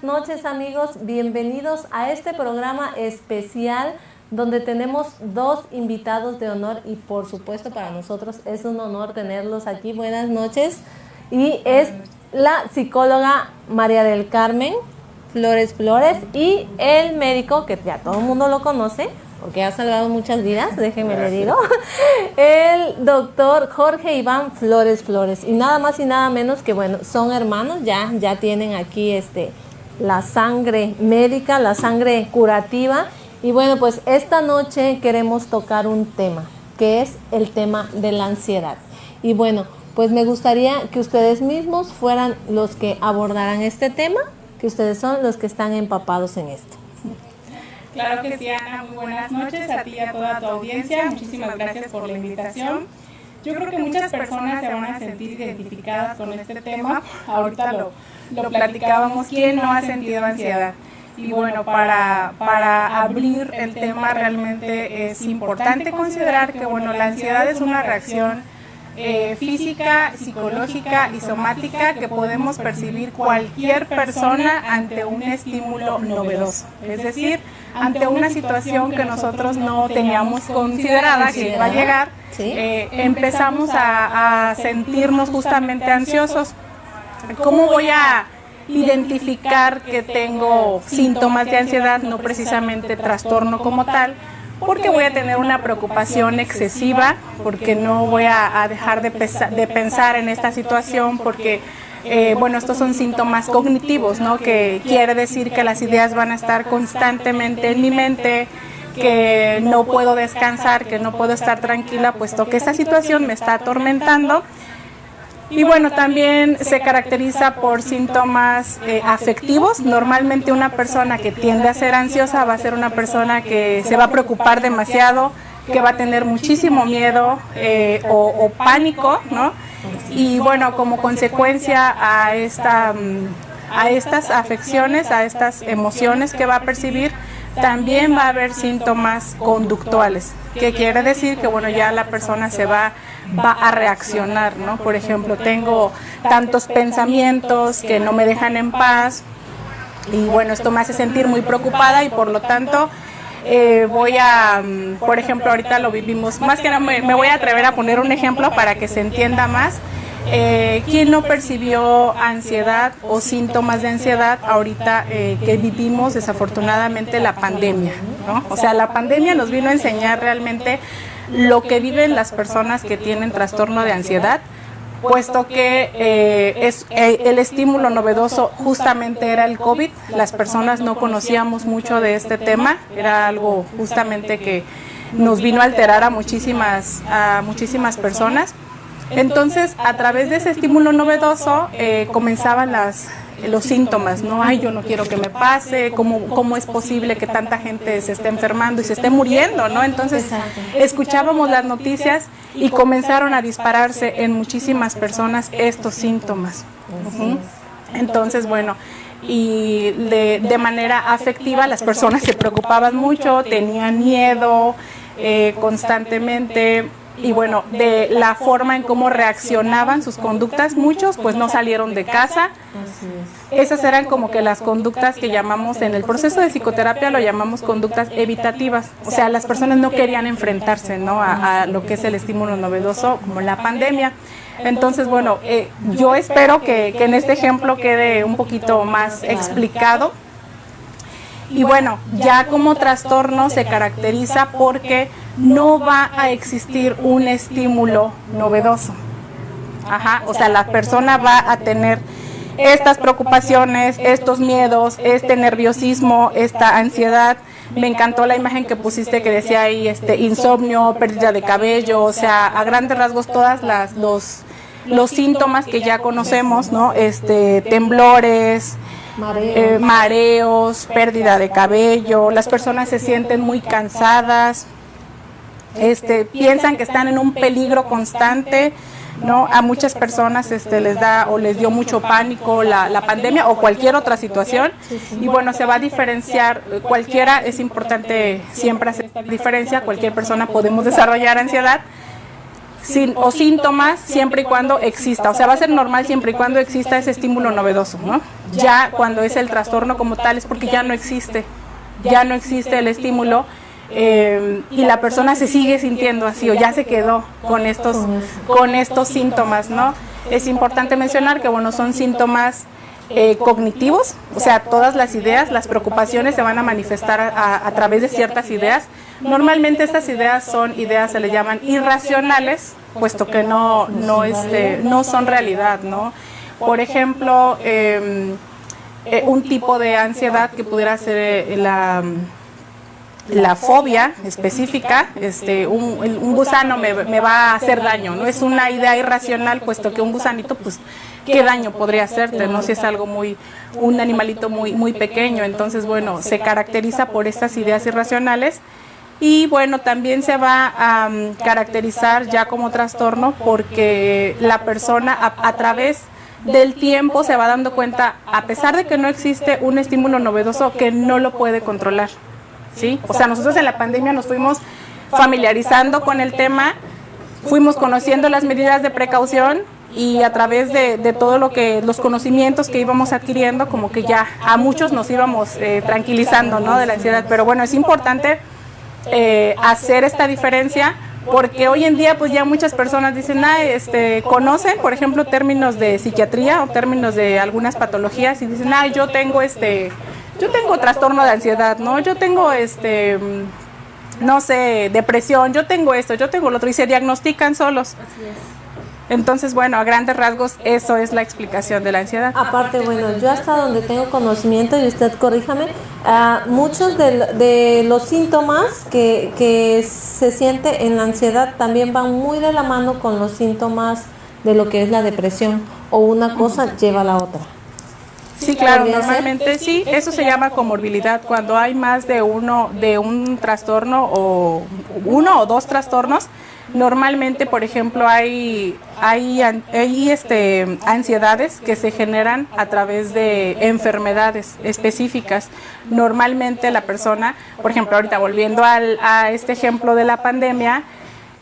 buenas noches amigos, bienvenidos a este programa especial donde tenemos dos invitados de honor y por supuesto para nosotros es un honor tenerlos aquí. Buenas noches, y es la psicóloga María del Carmen Flores y el médico que ya todo el mundo lo conoce porque ha salvado muchas vidas, déjenme le digo, el doctor Jorge Iván Flores. Y nada más y nada menos que, bueno, son hermanos, ya tienen aquí la sangre médica, la sangre curativa. Y bueno, pues esta noche queremos tocar un tema, que es el tema de la ansiedad. Y bueno, pues me gustaría que ustedes mismos fueran los que abordaran este tema, que ustedes son los que están empapados en esto. Claro que sí, Ana, muy buenas noches a ti y a toda tu audiencia. Muchísimas gracias por la invitación. Yo creo que muchas personas se van a sentir identificadas con este tema. Ahorita lo platicábamos, ¿quién no ha sentido ansiedad? Y bueno, para abrir el tema realmente es importante considerar que bueno, la ansiedad es una reacción física, psicológica y somática que podemos percibir cualquier persona ante un estímulo novedoso, es decir, ante una situación que nosotros no teníamos considerada que iba a llegar, empezamos a sentirnos justamente ansiosos. ¿Cómo voy a identificar que tengo síntomas de ansiedad, no precisamente trastorno como tal? Porque voy a tener una preocupación excesiva, porque no voy a dejar de pensar en esta situación, porque, bueno, estos son síntomas cognitivos, ¿no? Que quiere decir que las ideas van a estar constantemente en mi mente, que no puedo descansar, que no puedo estar tranquila, puesto que esta situación me está atormentando. Y bueno, también se caracteriza por síntomas afectivos. Normalmente una persona que tiende a ser ansiosa va a ser una persona que se va a preocupar demasiado, que va a tener muchísimo miedo o pánico, ¿no? Y bueno, como consecuencia a estas afecciones, a estas emociones que va a percibir, también va a haber síntomas conductuales, que quiere decir que bueno, ya la persona va a reaccionar, ¿no? Por ejemplo, tengo tantos pensamientos que no me dejan en paz y bueno, esto me hace sentir muy preocupada y por lo tanto por ejemplo, ahorita lo vivimos, más que nada me voy a atrever a poner un ejemplo para que se entienda más. ¿Quién no percibió ansiedad o síntomas de ansiedad ahorita que vivimos desafortunadamente la pandemia, ¿no? O sea, la pandemia nos vino a enseñar realmente lo que viven las personas que tienen trastorno de ansiedad, puesto que el estímulo novedoso justamente era el COVID. Las personas no conocíamos mucho de este tema, era algo justamente que nos vino a alterar a muchísimas personas. Entonces, a través de ese estímulo novedoso comenzaban los síntomas, ¿no? Ay, yo no quiero que me pase, ¿cómo es posible que tanta gente se esté enfermando y se esté muriendo, ¿no? Entonces, escuchábamos las noticias y comenzaron a dispararse en muchísimas personas estos síntomas. Entonces, bueno, y de manera afectiva las personas se preocupaban mucho, tenían miedo constantemente. Y bueno, de la forma en cómo reaccionaban sus conductas, muchos pues no salieron de casa. Esas eran como que las conductas que llamamos en el proceso de psicoterapia, lo llamamos conductas evitativas. O sea, las personas no querían enfrentarse, ¿no? a lo que es el estímulo novedoso como la pandemia. Entonces, bueno, yo espero que en este ejemplo quede un poquito más explicado. Y bueno, ya como trastorno se caracteriza porque no va a existir un estímulo novedoso. O sea, la persona va a tener estas preocupaciones, estos miedos, este nerviosismo, esta ansiedad. Me encantó la imagen que pusiste que decía ahí insomnio, pérdida de cabello, o sea, a grandes rasgos todas los síntomas que ya conocemos, ¿no? Temblores, mareos, pérdida de cabello, las personas se sienten muy cansadas, piensan que están en un peligro constante, ¿no? A muchas personas les dio mucho pánico la pandemia o cualquier otra situación. Y bueno, se va a diferenciar, cualquiera, es importante siempre hacer esta diferencia, cualquier persona podemos desarrollar ansiedad. o síntomas siempre y cuando exista, o sea, va a ser normal siempre y cuando exista ese estímulo novedoso, ¿no? Ya cuando es el trastorno como tal es porque ya no existe el estímulo y la persona se sigue sintiendo así o ya se quedó con estos síntomas, ¿no? Es importante mencionar que, bueno, son síntomas cognitivos, o sea, todas las ideas, las preocupaciones se van a manifestar a través de ciertas ideas. Normalmente estas ideas son ideas, se le llaman irracionales, puesto que no son realidad, ¿no? Por ejemplo, un tipo de ansiedad que pudiera ser la fobia específica, un gusano me va a hacer daño, ¿no? Es una idea irracional, puesto que un gusanito, pues, ¿qué daño podría hacerte, no? Si es algo un animalito muy pequeño. Entonces, bueno, se caracteriza por estas ideas irracionales y, bueno, también se va a caracterizar ya como trastorno porque la persona a través del tiempo se va dando cuenta, a pesar de que no existe un estímulo novedoso, que no lo puede controlar, ¿sí? O sea, nosotros en la pandemia nos fuimos familiarizando con el tema, fuimos conociendo las medidas de precaución y a través de todo los conocimientos que íbamos adquiriendo, como que ya a muchos nos íbamos tranquilizando, ¿no? De la ansiedad. Pero bueno, es importante hacer esta diferencia porque hoy en día pues ya muchas personas dicen, conocen, por ejemplo, términos de psiquiatría o términos de algunas patologías y dicen, yo tengo trastorno de ansiedad, ¿no? Yo tengo no sé, depresión, yo tengo esto, yo tengo lo otro, y se diagnostican solos. Así es. Entonces, bueno, a grandes rasgos, eso es la explicación de la ansiedad. Aparte, bueno, yo hasta donde tengo conocimiento, y usted corríjame, muchos de los síntomas que se siente en la ansiedad también van muy de la mano con los síntomas de lo que es la depresión, o una cosa lleva a la otra. Sí, claro, normalmente sí, eso se llama comorbilidad, cuando hay más de un trastorno o uno o dos trastornos. Normalmente, por ejemplo, hay ansiedades que se generan a través de enfermedades específicas. Normalmente la persona, por ejemplo, ahorita volviendo a este ejemplo de la pandemia,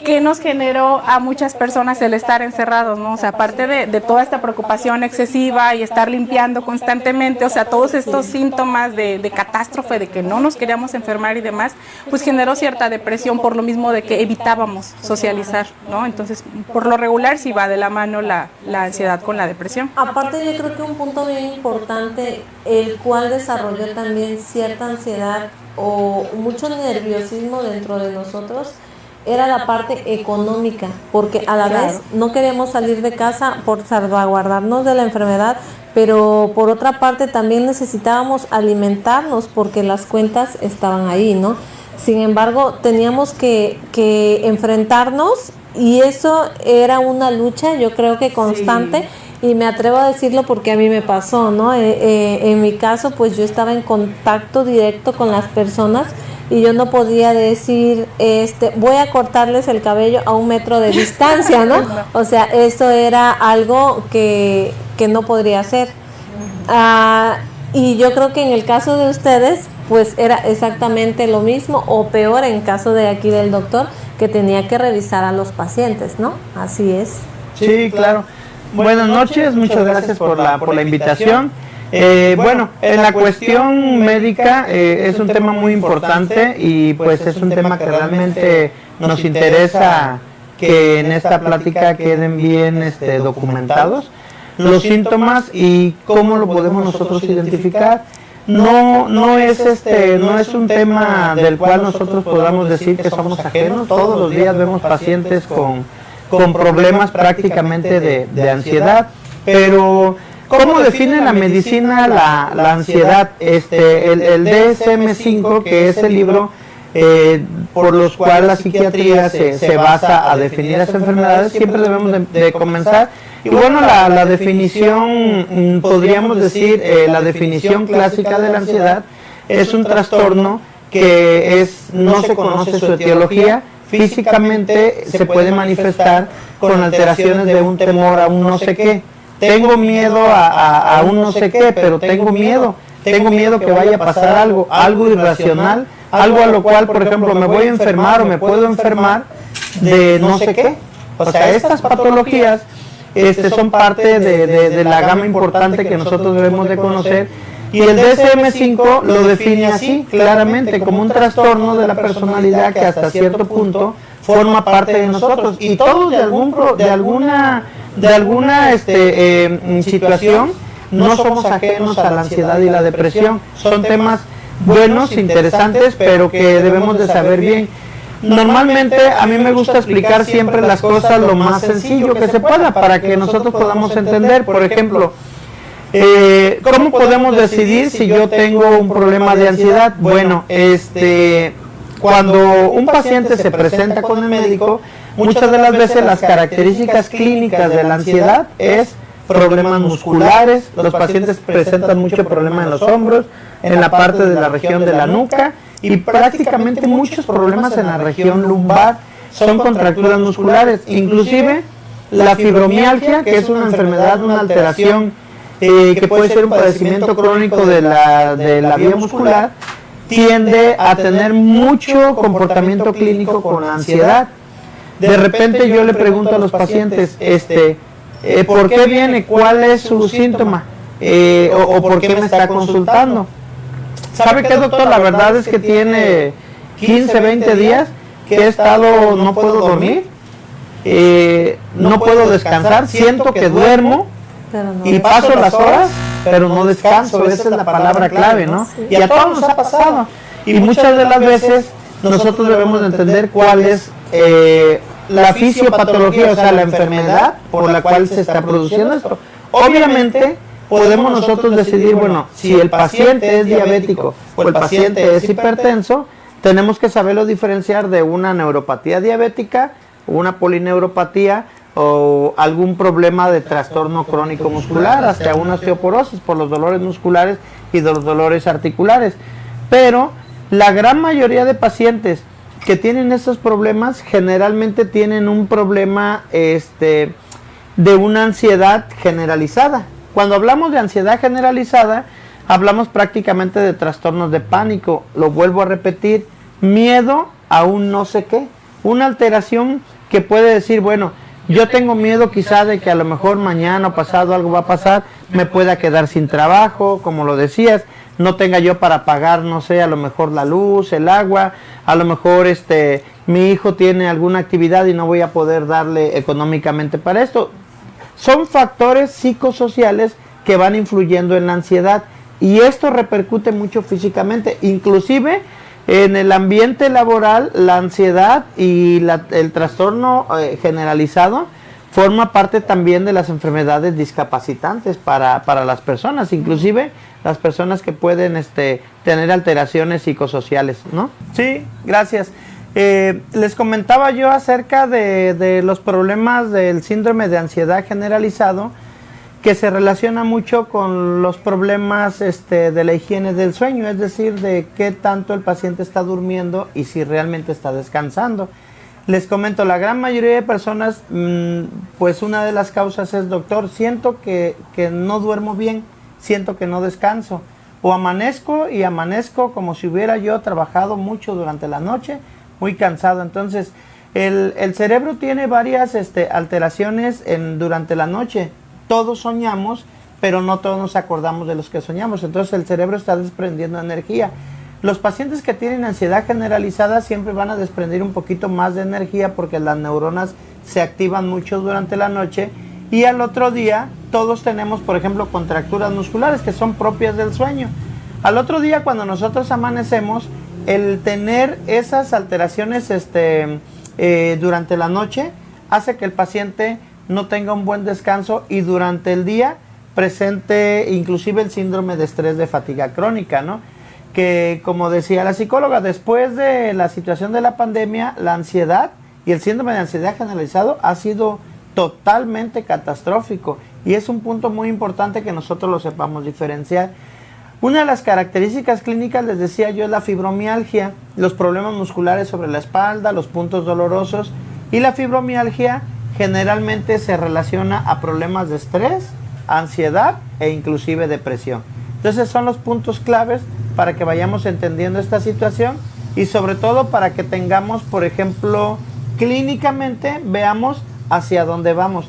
que nos generó a muchas personas el estar encerrados, ¿no? O sea, aparte de toda esta preocupación excesiva y estar limpiando constantemente, o sea, todos estos síntomas de catástrofe, de que no nos queríamos enfermar y demás, pues generó cierta depresión por lo mismo de que evitábamos socializar, ¿no? Entonces, por lo regular sí va de la mano la ansiedad con la depresión. Aparte, yo creo que un punto bien importante, el cual desarrolló también cierta ansiedad o mucho nerviosismo dentro de nosotros, era la parte económica, porque a la vez no queríamos salir de casa por salvaguardarnos de la enfermedad, pero por otra parte también necesitábamos alimentarnos porque las cuentas estaban ahí, ¿no? Sin embargo, teníamos que enfrentarnos y eso era una lucha, yo creo que constante. Sí. Y me atrevo a decirlo porque a mí me pasó, ¿no? En mi caso, pues yo estaba en contacto directo con las personas y yo no podía decir, voy a cortarles el cabello a 1 metro de distancia, ¿no? O sea, eso era algo que no podría hacer. Y yo creo que en el caso de ustedes, pues era exactamente lo mismo o peor en caso de aquí del doctor, que tenía que revisar a los pacientes, ¿no? Así es. Sí, claro. Buenas noches, muchas gracias por la invitación. Bueno, en la cuestión médica es un tema muy importante y pues es un tema que realmente nos interesa que en esta plática queden bien documentados los síntomas y cómo lo podemos nosotros identificar. No es un tema del cual nosotros podamos decir que somos ajenos. Todos los días vemos pacientes con problemas prácticamente de ansiedad, pero ¿cómo define la medicina la ansiedad? El DSM-5, que es el libro por los cuales la psiquiatría se basa a definir las enfermedades, siempre debemos de comenzar. Y bueno, la definición, podríamos decir, la definición clásica de la ansiedad es un trastorno que no se conoce su etiología. Físicamente se puede manifestar con alteraciones de un temor a un no sé qué. Tengo miedo a un no sé qué, pero tengo miedo que vaya a pasar algo irracional, algo a lo cual, por ejemplo, me voy a enfermar o me puedo enfermar de no sé qué. O sea, estas patologías son parte de la gama importante que nosotros debemos de conocer, y el DSM-5 lo define así claramente como un trastorno de la personalidad que hasta cierto punto forma parte de nosotros, y todos de alguna situación no somos ajenos a la ansiedad y la depresión. Son temas buenos, interesantes, pero que debemos de saber bien. Normalmente a mí me gusta explicar siempre las cosas lo más sencillo que se pueda para que nosotros podamos entender. Por ejemplo, ¿cómo podemos decidir si yo tengo un problema de ansiedad? Bueno, cuando un paciente se presenta con el médico, muchas de las veces las características clínicas de la ansiedad es problemas musculares. Los pacientes presentan mucho problema en los hombros, en la parte de la región de la nuca, y prácticamente muchos problemas en la región lumbar. Son contracturas musculares, inclusive la fibromialgia, que es una enfermedad, una alteración que puede ser un padecimiento crónico de la vía muscular, tiende a tener mucho comportamiento clínico con ansiedad. De repente yo le pregunto a los pacientes, ¿por qué viene? ¿Cuál es su síntoma? ¿O por qué me está consultando? ¿Sabe qué, doctor? La verdad es que tiene 15, 20 días que he estado, no puedo dormir, no puedo descansar, siento que duermo y paso las horas, pero no descanso. Esa es la palabra clave, ¿no? Y a todos nos ha pasado. Y muchas de las veces nosotros debemos de entender cuál es la fisiopatología, o sea, la enfermedad por la cual se está produciendo esto. Obviamente podemos nosotros decidir, bueno, si el paciente es diabético o el paciente es hipertenso, tenemos que saberlo diferenciar de una neuropatía diabética, una polineuropatía o algún problema de trastorno crónico muscular, hasta una osteoporosis por los dolores musculares y de los dolores articulares. Pero la gran mayoría de pacientes que tienen estos problemas generalmente tienen un problema de una ansiedad generalizada. Cuando hablamos de ansiedad generalizada, hablamos prácticamente de trastornos de pánico. Lo vuelvo a repetir, miedo a un no sé qué, una alteración que puede decir, bueno, yo tengo miedo quizá de que a lo mejor mañana o pasado algo va a pasar, me pueda quedar sin trabajo, como lo decías, no tenga yo para pagar, no sé, a lo mejor la luz, el agua, a lo mejor mi hijo tiene alguna actividad y no voy a poder darle económicamente para esto. Son factores psicosociales que van influyendo en la ansiedad, y esto repercute mucho físicamente, inclusive en el ambiente laboral. La ansiedad y el trastorno generalizado forma parte también de las enfermedades discapacitantes para las personas, inclusive las personas que pueden tener alteraciones psicosociales, ¿no? Sí, gracias. Les comentaba yo acerca de los problemas del síndrome de ansiedad generalizado, que se relaciona mucho con los problemas de la higiene del sueño, es decir, de qué tanto el paciente está durmiendo y si realmente está descansando. Les comento, la gran mayoría de personas, pues una de las causas es, doctor, siento que no duermo bien, siento que no descanso, o amanezco como si hubiera yo trabajado mucho durante la noche, muy cansado. Entonces, el cerebro tiene varias alteraciones durante la noche. Todos soñamos, pero no todos nos acordamos de los que soñamos. Entonces el cerebro está desprendiendo energía. Los pacientes que tienen ansiedad generalizada siempre van a desprender un poquito más de energía porque las neuronas se activan mucho durante la noche, y al otro día todos tenemos, por ejemplo, contracturas musculares que son propias del sueño. Al otro día, cuando nosotros amanecemos, el tener esas alteraciones durante la noche hace que el paciente no tenga un buen descanso y durante el día presente inclusive el síndrome de estrés de fatiga crónica, ¿no? Que, como decía la psicóloga, después de la situación de la pandemia, la ansiedad y el síndrome de ansiedad generalizado ha sido totalmente catastrófico, y es un punto muy importante que nosotros lo sepamos diferenciar. Una de las características clínicas, les decía yo, es la fibromialgia, los problemas musculares sobre la espalda, los puntos dolorosos, y la fibromialgia generalmente se relaciona a problemas de estrés, ansiedad e inclusive depresión. Entonces son los puntos claves para que vayamos entendiendo esta situación, y sobre todo para que tengamos, por ejemplo, clínicamente veamos hacia dónde vamos.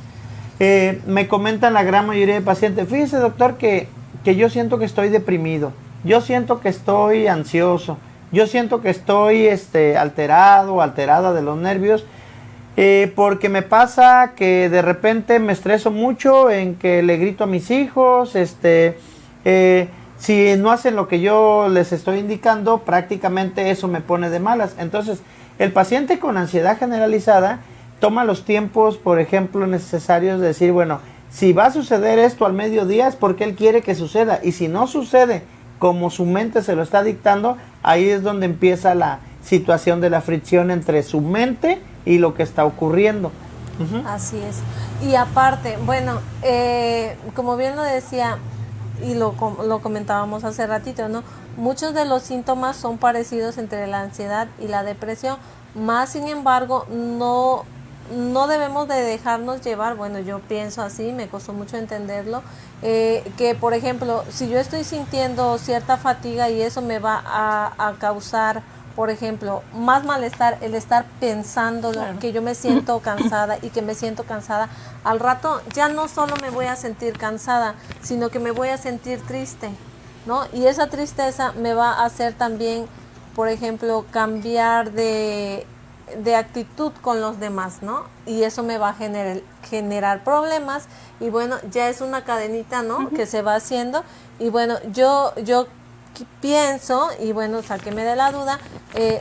Me comentan la gran mayoría de pacientes, fíjese doctor que yo siento que estoy deprimido, yo siento que estoy ansioso, yo siento que estoy alterado, alterada de los nervios, porque me pasa que de repente me estreso mucho en que le grito a mis hijos, si no hacen lo que yo les estoy indicando, prácticamente eso me pone de malas. Entonces, el paciente con ansiedad generalizada toma los tiempos, por ejemplo, necesarios de decir, bueno, si va a suceder esto al mediodía es porque él quiere que suceda, y si no sucede como su mente se lo está dictando, ahí es donde empieza la situación de la fricción entre su mente y lo que está ocurriendo. Así es. Y aparte, bueno, como bien lo decía y lo comentábamos hace ratito, ¿no? Muchos de los síntomas son parecidos entre la ansiedad y la depresión, más sin embargo, no debemos de dejarnos llevar. Bueno, yo pienso así, me costó mucho entenderlo, que por ejemplo, si yo estoy sintiendo cierta fatiga y eso me va a causar, por ejemplo, más malestar, el estar pensando claro, que yo me siento cansada y que me siento cansada, al rato ya no solo me voy a sentir cansada, sino que me voy a sentir triste, ¿no? Y esa tristeza me va a hacer también, por ejemplo, cambiar de actitud con los demás, ¿no? Y eso me va a generar problemas, y bueno, ya es una cadenita, ¿no? Que se va haciendo, y bueno, yo pienso, y bueno, sáqueme de la duda,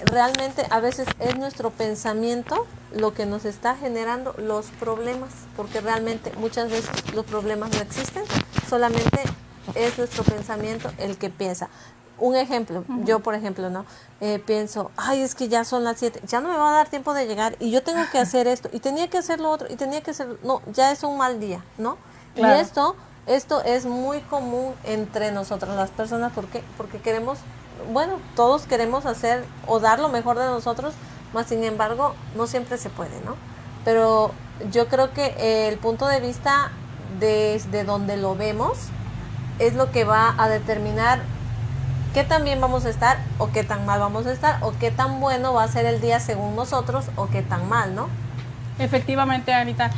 realmente a veces es nuestro pensamiento lo que nos está generando los problemas, porque realmente muchas veces los problemas no existen, solamente es nuestro pensamiento el que piensa. Un ejemplo, yo por ejemplo, ¿no? Pienso, ay, es que ya son las 7, ya no me va a dar tiempo de llegar, y yo tengo que hacer esto, y tenía que hacer lo otro, y tenía que hacer, no, ya es un mal día, ¿no? Claro. Y esto es muy común entre nosotros las personas. ¿Por qué? Porque queremos, bueno, todos queremos hacer o dar lo mejor de nosotros, más sin embargo, no siempre se puede, ¿no? Pero yo creo que el punto de vista desde donde lo vemos es lo que va a determinar qué tan bien vamos a estar, o qué tan mal vamos a estar, o qué tan bueno va a ser el día según nosotros, o qué tan mal, ¿no? Efectivamente, Anita.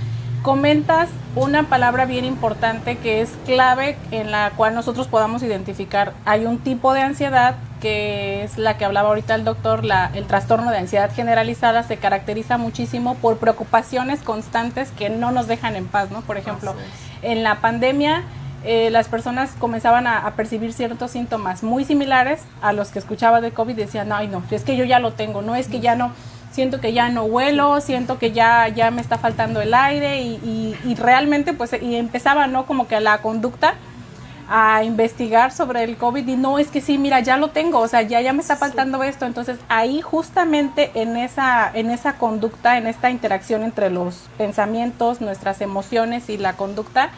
Comentas una palabra bien importante que es clave, en la cual nosotros podamos identificar. Hay un tipo de ansiedad que es la que hablaba ahorita el doctor, el trastorno de ansiedad generalizada. Se caracteriza muchísimo por preocupaciones constantes que no nos dejan en paz, ¿no? Por ejemplo, en la pandemia las personas comenzaban a percibir ciertos síntomas muy similares a los que escuchaba de COVID, y decían, ay no, es que yo ya lo tengo, no es que ya no, siento que ya no huelo, siento que ya me está faltando el aire, y realmente pues y empezaba, ¿no? Como que la conducta a investigar sobre el COVID, y no, es que sí, mira, ya lo tengo, o sea, ya me está faltando esto. Entonces ahí justamente en esa conducta, en esta interacción entre los pensamientos, nuestras emociones y la conducta,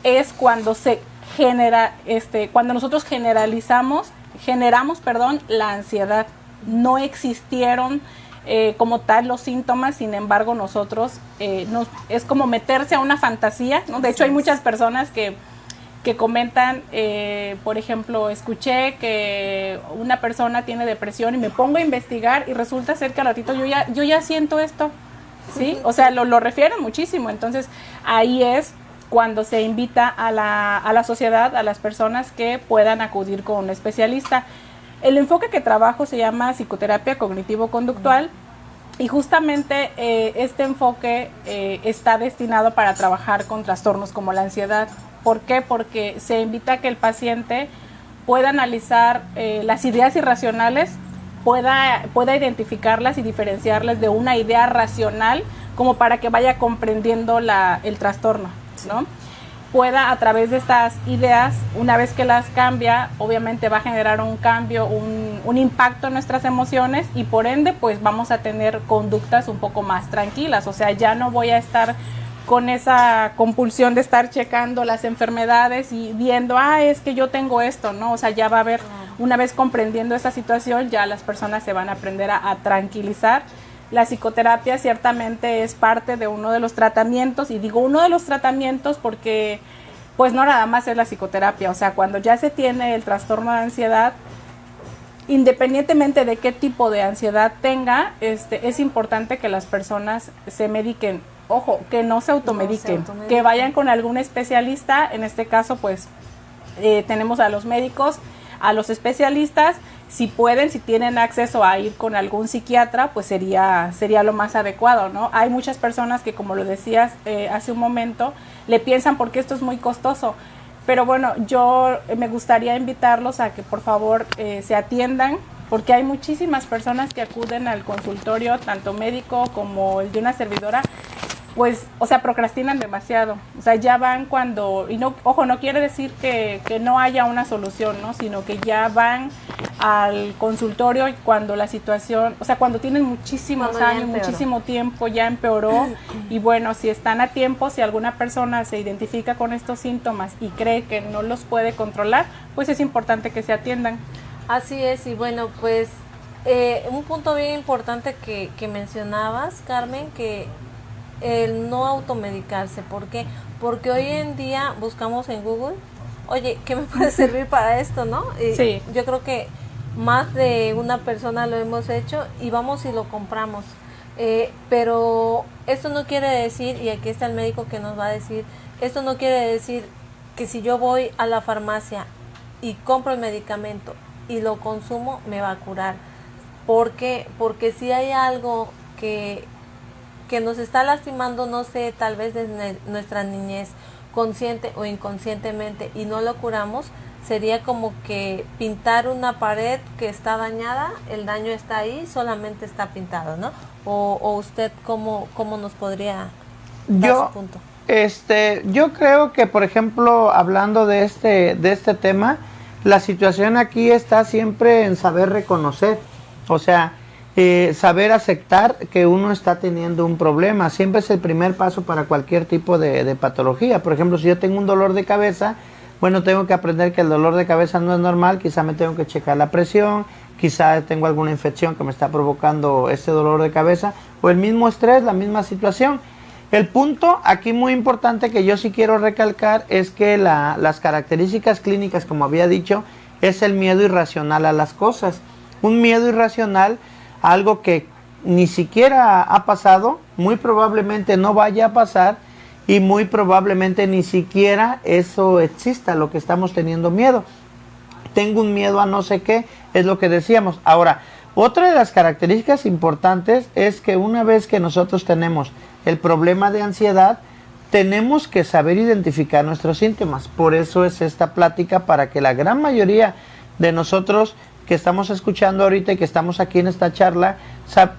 es cuando se genera, cuando nosotros generamos la ansiedad. No existieron como tal los síntomas, sin embargo nosotros, es como meterse a una fantasía, ¿no? De hecho hay muchas personas que comentan, por ejemplo, escuché que una persona tiene depresión y me pongo a investigar y resulta ser que al ratito yo ya siento esto, ¿sí? O sea, lo refieren muchísimo. Entonces ahí es cuando se invita a la sociedad, a las personas que puedan acudir con un especialista. El enfoque que trabajo se llama psicoterapia cognitivo-conductual, y justamente este enfoque está destinado para trabajar con trastornos como la ansiedad. ¿Por qué? Porque se invita a que el paciente pueda analizar las ideas irracionales, pueda identificarlas y diferenciarlas de una idea racional, como para que vaya comprendiendo el trastorno, ¿no? Pueda, a través de estas ideas, una vez que las cambia, obviamente va a generar un cambio, un impacto en nuestras emociones, y por ende pues vamos a tener conductas un poco más tranquilas. O sea, ya no voy a estar con esa compulsión de estar checando las enfermedades y viendo, es que yo tengo esto, ¿no? O sea, ya va a haber, una vez comprendiendo esa situación, ya las personas se van a aprender a tranquilizar. La psicoterapia ciertamente es parte de uno de los tratamientos, y digo uno de los tratamientos porque pues no nada más es la psicoterapia. O sea, cuando ya se tiene el trastorno de ansiedad, independientemente de qué tipo de ansiedad tenga, es importante que las personas se mediquen ojo, que no se automediquen, que vayan con algún especialista. En este caso, pues, tenemos a los médicos, a los especialistas. Si pueden, si tienen acceso a ir con algún psiquiatra, pues sería lo más adecuado, ¿no? Hay muchas personas que, como lo decías hace un momento, le piensan porque esto es muy costoso. Pero bueno, yo me gustaría invitarlos a que por favor se atiendan, porque hay muchísimas personas que acuden al consultorio, tanto médico como el de una servidora, pues, o sea, procrastinan demasiado. O sea, ya van cuando, y no, ojo, no quiere decir que no haya una solución, ¿no? Sino que ya van al consultorio cuando la situación, o sea, cuando tienen muchísimos años, muchísimo tiempo, ya empeoró. Y bueno, si están a tiempo, si alguna persona se identifica con estos síntomas y cree que no los puede controlar, pues es importante que se atiendan. Así es, y bueno, pues un punto bien importante que mencionabas, Carmen, que el no automedicarse. ¿Por qué? Porque hoy en día buscamos en Google, oye, ¿qué me puede servir para esto, no? Y sí. Yo creo que más de una persona lo hemos hecho y vamos y lo compramos. Pero esto no quiere decir, y aquí está el médico que nos va a decir, esto no quiere decir que si yo voy a la farmacia y compro el medicamento y lo consumo, me va a curar. ¿Por qué? Porque si hay algo que nos está lastimando, no sé, tal vez desde nuestra niñez, consciente o inconscientemente, y no lo curamos, sería como que pintar una pared que está dañada, el daño está ahí, solamente está pintado, ¿no? O usted, ¿cómo nos podría dar su punto? Yo creo que, por ejemplo, hablando de este tema, la situación aquí está siempre en saber reconocer, o sea, saber aceptar que uno está teniendo un problema. Siempre es el primer paso para cualquier tipo de patología. Por ejemplo, si yo tengo un dolor de cabeza, bueno, tengo que aprender que el dolor de cabeza no es normal. Quizá me tengo que checar la presión, quizá tengo alguna infección que me está provocando este dolor de cabeza, o el mismo estrés, la misma situación. El punto aquí muy importante que yo sí quiero recalcar es que las características clínicas, como había dicho, es el miedo irracional a las cosas. Un miedo irracional, algo que ni siquiera ha pasado, muy probablemente no vaya a pasar y muy probablemente ni siquiera eso exista, lo que estamos teniendo miedo. Tengo un miedo a no sé qué, es lo que decíamos. Ahora, otra de las características importantes es que una vez que nosotros tenemos el problema de ansiedad, tenemos que saber identificar nuestros síntomas. Por eso es esta plática, para que la gran mayoría de nosotros que estamos escuchando ahorita y que estamos aquí en esta charla,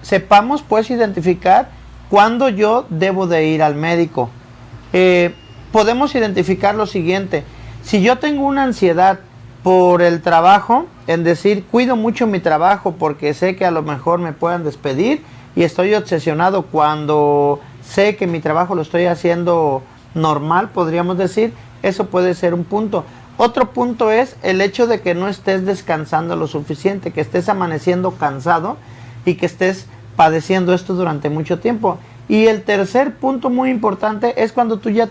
sepamos pues identificar cuándo yo debo de ir al médico. Podemos identificar lo siguiente: si yo tengo una ansiedad por el trabajo, en decir, cuido mucho mi trabajo porque sé que a lo mejor me puedan despedir y estoy obsesionado cuando sé que mi trabajo lo estoy haciendo normal, podríamos decir, eso puede ser un punto. Otro punto es el hecho de que no estés descansando lo suficiente, que estés amaneciendo cansado y que estés padeciendo esto durante mucho tiempo. Y el tercer punto muy importante es cuando tú ya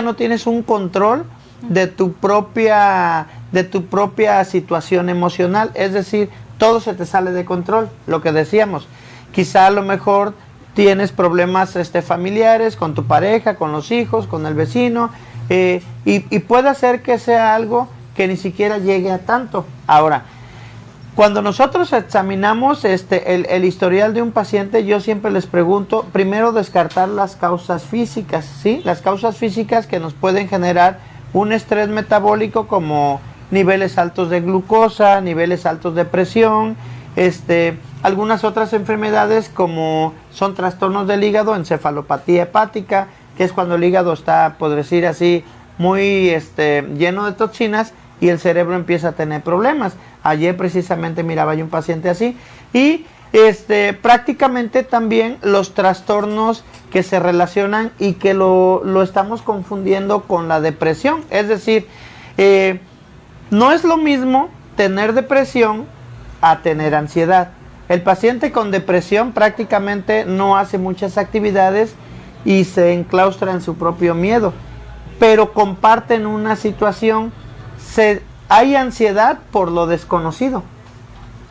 no tienes un control de tu propia situación emocional, es decir, todo se te sale de control, lo que decíamos. Quizá a lo mejor tienes problemas familiares con tu pareja, con los hijos, con el vecino, y puede ser que sea algo que ni siquiera llegue a tanto. Ahora, cuando nosotros examinamos el historial de un paciente, yo siempre les pregunto, primero descartar las causas físicas, ¿sí? Las causas físicas que nos pueden generar un estrés metabólico, como niveles altos de glucosa, niveles altos de presión, algunas otras enfermedades como son trastornos del hígado, encefalopatía hepática, que es cuando el hígado está, por decir así, muy lleno de toxinas y el cerebro empieza a tener problemas. Ayer precisamente miraba yo un paciente así, y prácticamente también los trastornos que se relacionan y que lo estamos confundiendo con la depresión. Es decir, no es lo mismo tener depresión a tener ansiedad. El paciente con depresión prácticamente no hace muchas actividades y se enclaustra en su propio miedo, pero comparten una situación. Hay ansiedad por lo desconocido.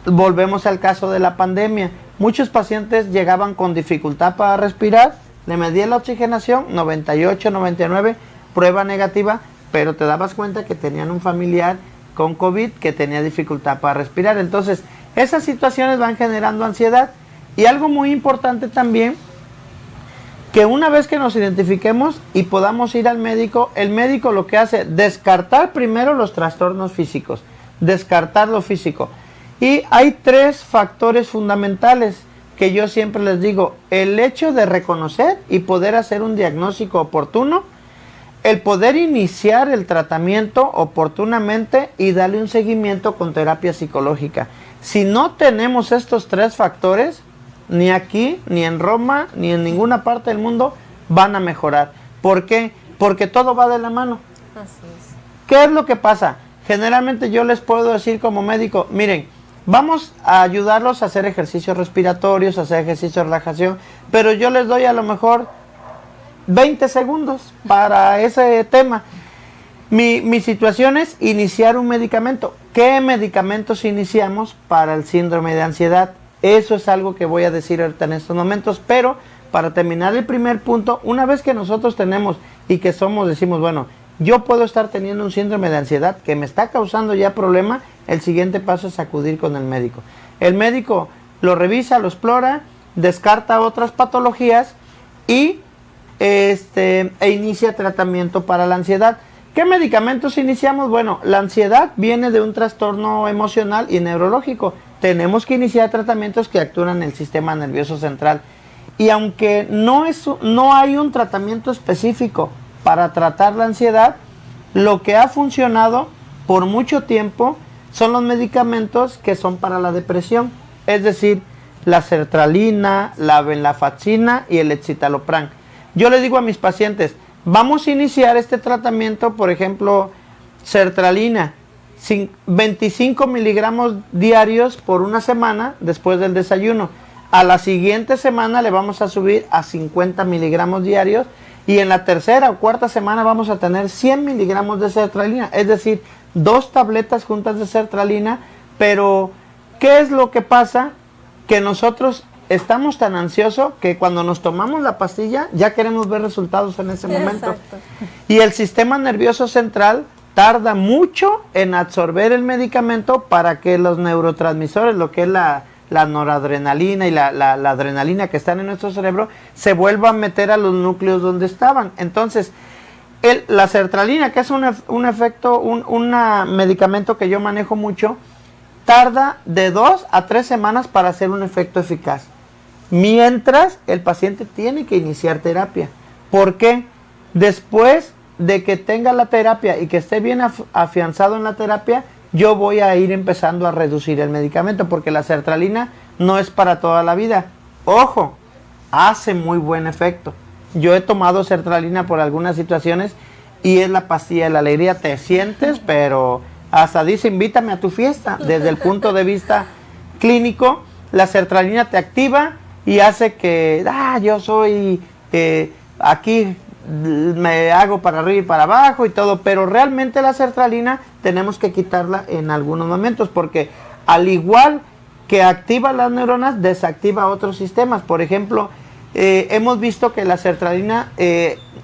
Volvemos al caso de la pandemia. Muchos pacientes llegaban con dificultad para respirar le medía la oxigenación, 98, 99, prueba negativa, pero te dabas cuenta que tenían un familiar con COVID que tenía dificultad para respirar. Entonces, esas situaciones van generando ansiedad. Y algo muy importante también, que una vez que nos identifiquemos y podamos ir al médico, el médico lo que hace, descartar primero los trastornos físicos, descartar lo físico. Y hay 3 factores fundamentales que yo siempre les digo: el hecho de reconocer y poder hacer un diagnóstico oportuno, el poder iniciar el tratamiento oportunamente y darle un seguimiento con terapia psicológica. Si no tenemos estos 3 factores, ni aquí, ni en Roma, ni en ninguna parte del mundo van a mejorar. ¿Por qué? Porque todo va de la mano. Así es. ¿Qué es lo que pasa? Generalmente yo les puedo decir como médico, miren, vamos a ayudarlos a hacer ejercicios respiratorios, a hacer ejercicios de relajación, pero yo les doy a lo mejor 20 segundos para ese tema. Mi situación es iniciar un medicamento. ¿Qué medicamentos iniciamos para el síndrome de ansiedad? Eso es algo que voy a decir ahorita en estos momentos, pero para terminar el primer punto, una vez que nosotros tenemos y que decimos, bueno, yo puedo estar teniendo un síndrome de ansiedad que me está causando ya problema, el siguiente paso es acudir con el médico. El médico lo revisa, lo explora, descarta otras patologías y inicia tratamiento para la ansiedad. ¿Qué medicamentos iniciamos? Bueno, la ansiedad viene de un trastorno emocional y neurológico. Tenemos que iniciar tratamientos que actúan en el sistema nervioso central. Y aunque no hay un tratamiento específico para tratar la ansiedad, lo que ha funcionado por mucho tiempo son los medicamentos que son para la depresión. Es decir, la sertralina, la venlafaxina y el escitalopram. Yo le digo a mis pacientes, vamos a iniciar este tratamiento, por ejemplo, sertralina, 25 miligramos diarios por una semana después del desayuno. A la siguiente semana le vamos a subir a 50 miligramos diarios y en la tercera o cuarta semana vamos a tener 100 miligramos de sertralina, es decir, 2 tabletas juntas de sertralina. Pero, ¿qué es lo que pasa? Que nosotros estamos tan ansiosos que cuando nos tomamos la pastilla ya queremos ver resultados en ese momento. Exacto. Y el sistema nervioso central tarda mucho en absorber el medicamento para que los neurotransmisores, lo que es la noradrenalina y la adrenalina que están en nuestro cerebro, se vuelvan a meter a los núcleos donde estaban. Entonces, la sertralina, que es un medicamento que yo manejo mucho, tarda de 2 a 3 semanas para hacer un efecto eficaz. Mientras el paciente tiene que iniciar terapia. ¿Por qué? Después de que tenga la terapia y que esté bien afianzado en la terapia, yo voy a ir empezando a reducir el medicamento, porque la sertralina no es para toda la vida. Ojo, hace muy buen efecto. Yo he tomado sertralina por algunas situaciones y es la pastilla de la alegría. Te sientes, pero hasta dice, invítame a tu fiesta. Desde el punto de vista clínico, la sertralina te activa y hace que, yo soy aquí, me hago para arriba y para abajo y todo, pero realmente la sertralina tenemos que quitarla en algunos momentos, porque al igual que activa las neuronas, desactiva otros sistemas. Por ejemplo, hemos visto que la sertralina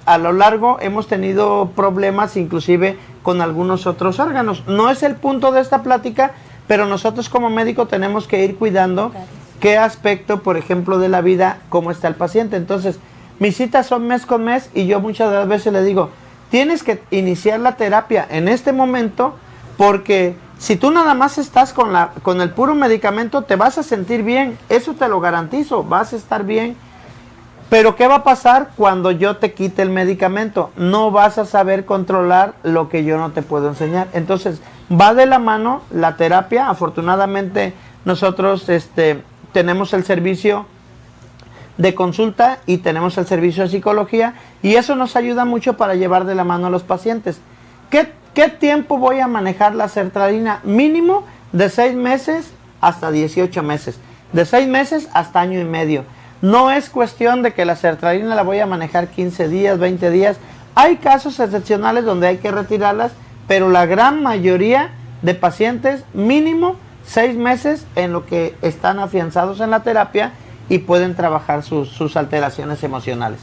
a lo largo hemos tenido problemas inclusive con algunos otros órganos. No es el punto de esta plática, pero nosotros como médico tenemos que ir cuidando qué aspecto, por ejemplo, de la vida, cómo está el paciente. Entonces, mis citas son mes con mes y yo muchas de las veces le digo, tienes que iniciar la terapia en este momento, porque si tú nada más estás con el puro medicamento, te vas a sentir bien, eso te lo garantizo, vas a estar bien. Pero ¿qué va a pasar cuando yo te quite el medicamento? No vas a saber controlar lo que yo no te puedo enseñar. Entonces, va de la mano la terapia. Afortunadamente, nosotros tenemos el servicio de consulta y tenemos el servicio de psicología, y eso nos ayuda mucho para llevar de la mano a los pacientes. ¿Qué tiempo voy a manejar la sertralina? Mínimo de 6 meses hasta 18 meses. De 6 meses hasta año y medio. No es cuestión de que la sertralina la voy a manejar 15 días, 20 días. Hay casos excepcionales donde hay que retirarlas, pero la gran mayoría de pacientes, mínimo 6 meses en lo que están afianzados en la terapia y pueden trabajar sus alteraciones emocionales.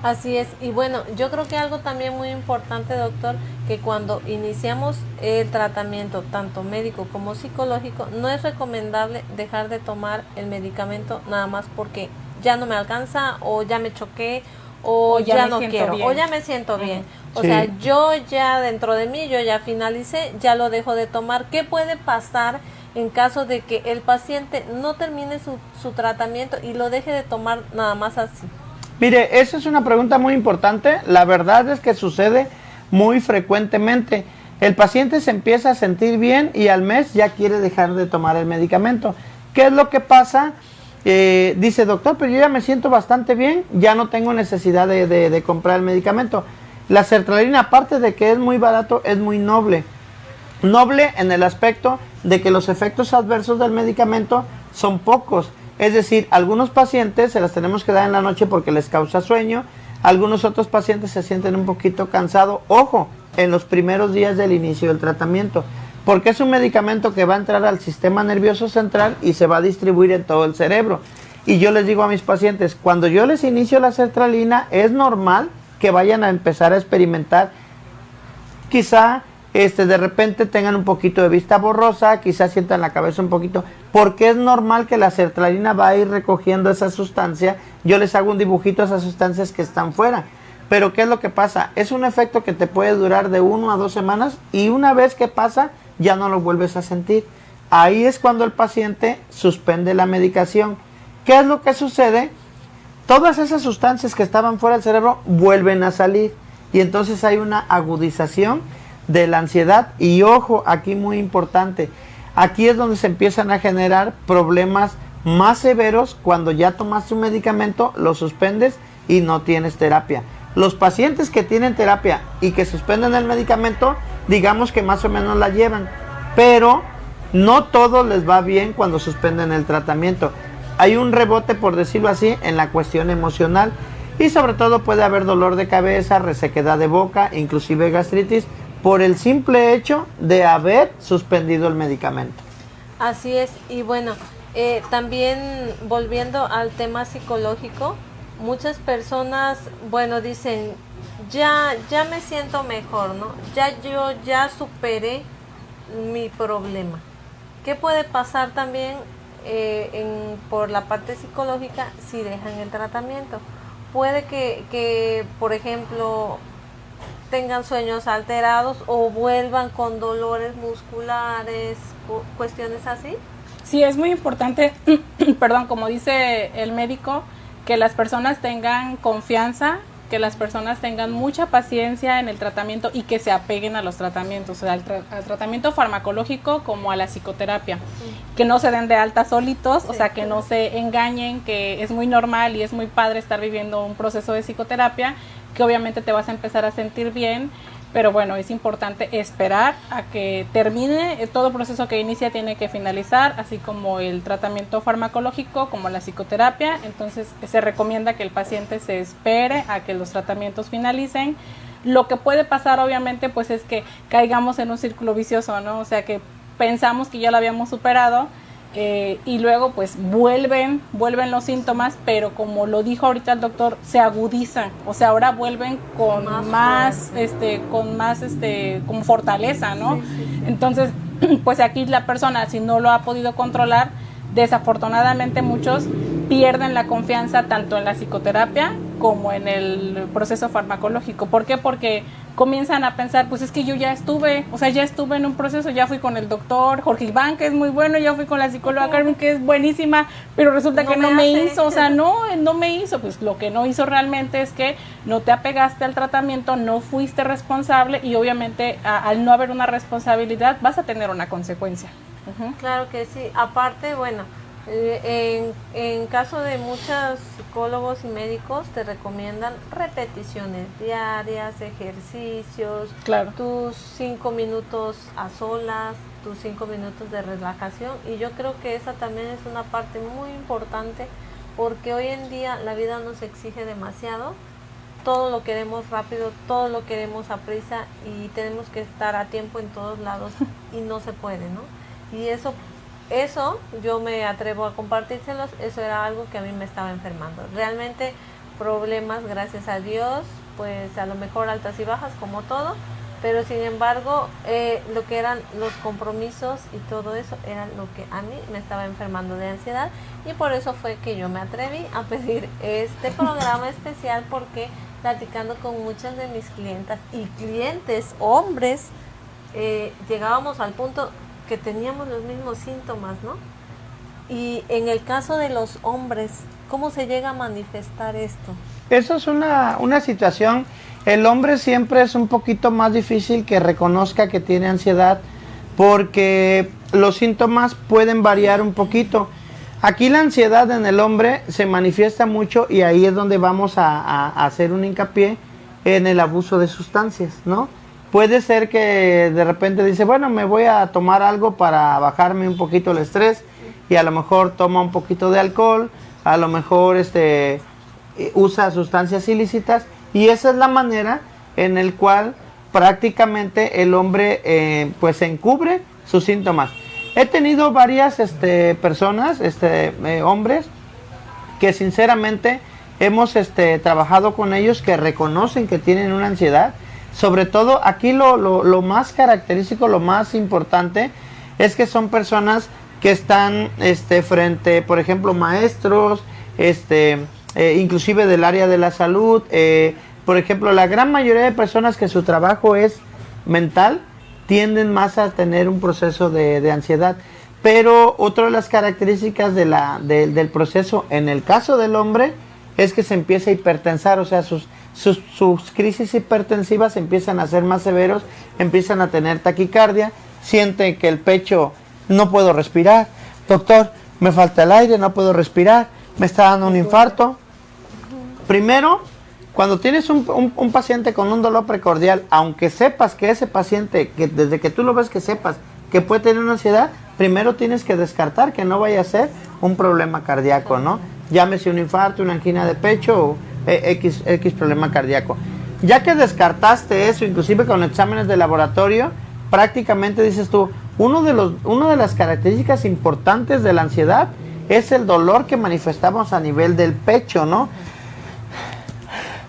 Así es, y bueno, yo creo que algo también muy importante, doctor, que cuando iniciamos el tratamiento, tanto médico como psicológico, no es recomendable dejar de tomar el medicamento nada más porque ya no me alcanza o ya me choqué o ya no quiero bien. O ya me siento bien. O sea, yo ya dentro de mí, yo ya finalicé, ya lo dejo de tomar. ¿Qué puede pasar en caso de que el paciente no termine su tratamiento y lo deje de tomar nada más así? Mire, esa es una pregunta muy importante. La verdad es que sucede muy frecuentemente. El paciente se empieza a sentir bien y al mes ya quiere dejar de tomar el medicamento. ¿Qué es lo que pasa? Dice, doctor, pero yo ya me siento bastante bien, ya no tengo necesidad de comprar el medicamento. La sertralina, aparte de que es muy barato, es muy noble. Noble en el aspecto de que los efectos adversos del medicamento son pocos. Es decir, algunos pacientes se las tenemos que dar en la noche porque les causa sueño, algunos otros pacientes se sienten un poquito cansados, ojo, en los primeros días del inicio del tratamiento, porque es un medicamento que va a entrar al sistema nervioso central y se va a distribuir en todo el cerebro. Y yo les digo a mis pacientes, cuando yo les inicio la sertralina, es normal que vayan a empezar a experimentar, quizá de repente tengan un poquito de vista borrosa, quizás sientan la cabeza un poquito, porque es normal que la sertralina va a ir recogiendo esa sustancia. Yo les hago un dibujito a esas sustancias que están fuera. Pero ¿qué es lo que pasa? Es un efecto que te puede durar de 1 a 2 semanas y una vez que pasa ya no lo vuelves a sentir. Ahí es cuando el paciente suspende la medicación. ¿Qué es lo que sucede? Todas esas sustancias que estaban fuera del cerebro vuelven a salir y entonces hay una agudización de la ansiedad y ojo, aquí muy importante, aquí es donde se empiezan a generar problemas más severos cuando ya tomaste un medicamento, lo suspendes y no tienes terapia. Los pacientes que tienen terapia y que suspenden el medicamento, digamos que más o menos la llevan, pero no todo les va bien cuando suspenden el tratamiento. Hay un rebote, por decirlo así, en la cuestión emocional y sobre todo puede haber dolor de cabeza, resequedad de boca, inclusive gastritis, por el simple hecho de haber suspendido el medicamento. Así es, y bueno, también volviendo al tema psicológico, muchas personas, bueno, dicen, ya me siento mejor, ¿no? Yo ya superé mi problema. ¿Qué puede pasar también por la parte psicológica si dejan el tratamiento? Puede que por ejemplo, tengan sueños alterados o vuelvan con dolores musculares, cuestiones así. Sí, es muy importante, perdón, como dice el médico, que las personas tengan confianza, que las personas tengan mucha paciencia en el tratamiento y que se apeguen a los tratamientos, o sea, al tratamiento farmacológico como a la psicoterapia, que no se den de alta solitos, o sea, que no se engañen, que es muy normal y es muy padre estar viviendo un proceso de psicoterapia, que obviamente te vas a empezar a sentir bien, pero bueno, es importante esperar a que termine todo proceso que inicia, tiene que finalizar, así como el tratamiento farmacológico, como la psicoterapia. Entonces se recomienda que el paciente se espere a que los tratamientos finalicen. Lo que puede pasar obviamente pues es que caigamos en un círculo vicioso, ¿no? O sea, que pensamos que ya lo habíamos superado, y luego pues vuelven los síntomas, pero como lo dijo ahorita el doctor, se agudizan, o sea, ahora vuelven con más con fortaleza, ¿no? Sí, sí, sí. Entonces, pues aquí la persona, si no lo ha podido controlar, desafortunadamente muchos pierden la confianza tanto en la psicoterapia como en el proceso farmacológico. ¿Por qué? Porque comienzan a pensar, pues es que yo ya estuve en un proceso, ya fui con el doctor Jorge Iván, que es muy bueno, ya fui con la psicóloga Carmen, que es buenísima, pero resulta que no me hizo, o sea, no me hizo. Pues lo que no hizo realmente es que no te apegaste al tratamiento, no fuiste responsable y obviamente al no haber una responsabilidad vas a tener una consecuencia. Claro que sí. Aparte, bueno, en caso de muchos psicólogos y médicos te recomiendan repeticiones diarias, ejercicios, claro, tus 5 minutos a solas, tus 5 minutos de relajación, y yo creo que esa también es una parte muy importante porque hoy en día la vida nos exige demasiado, todo lo queremos rápido, todo lo queremos a prisa y tenemos que estar a tiempo en todos lados y no se puede, ¿no? Y eso yo me atrevo a compartírselos, eso era algo que a mí me estaba enfermando. Realmente problemas, gracias a Dios, pues a lo mejor altas y bajas como todo, pero sin embargo lo que eran los compromisos y todo eso era lo que a mí me estaba enfermando de ansiedad, y por eso fue que yo me atreví a pedir este programa especial, porque platicando con muchas de mis clientas y clientes hombres, llegábamos al punto que teníamos los mismos síntomas, ¿no? Y en el caso de los hombres, ¿cómo se llega a manifestar esto? Eso es una situación. El hombre siempre es un poquito más difícil que reconozca que tiene ansiedad, porque los síntomas pueden variar un poquito. Aquí la ansiedad en el hombre se manifiesta mucho, y ahí es donde vamos a hacer un hincapié en el abuso de sustancias, ¿no? Puede ser que de repente dice, bueno, me voy a tomar algo para bajarme un poquito el estrés, y a lo mejor toma un poquito de alcohol, a lo mejor usa sustancias ilícitas, y esa es la manera en el cual prácticamente el hombre pues encubre sus síntomas. He tenido varias personas, hombres, que sinceramente hemos trabajado con ellos, que reconocen que tienen una ansiedad. Sobre todo aquí lo más característico, lo más importante, es que son personas que están frente, por ejemplo, maestros, inclusive del área de la salud. Por ejemplo, la gran mayoría de personas que su trabajo es mental tienden más a tener un proceso de ansiedad. Pero otra de las características del proceso en el caso del hombre es que se empieza a hipertensar, o sea, sus crisis hipertensivas empiezan a ser más severos, empiezan a tener taquicardia, sienten que el pecho, no puedo respirar, doctor, me falta el aire, no puedo respirar, me está dando un infarto. Primero, cuando tienes un paciente con un dolor precordial, aunque sepas que ese paciente, que desde que tú lo ves que sepas que puede tener una ansiedad, primero tienes que descartar que no vaya a ser un problema cardíaco, ¿no? Llámese un infarto, una angina de pecho o X problema cardíaco. Ya que descartaste eso, inclusive con exámenes de laboratorio, prácticamente dices tú, una de las características importantes de la ansiedad es el dolor que manifestamos a nivel del pecho, ¿no?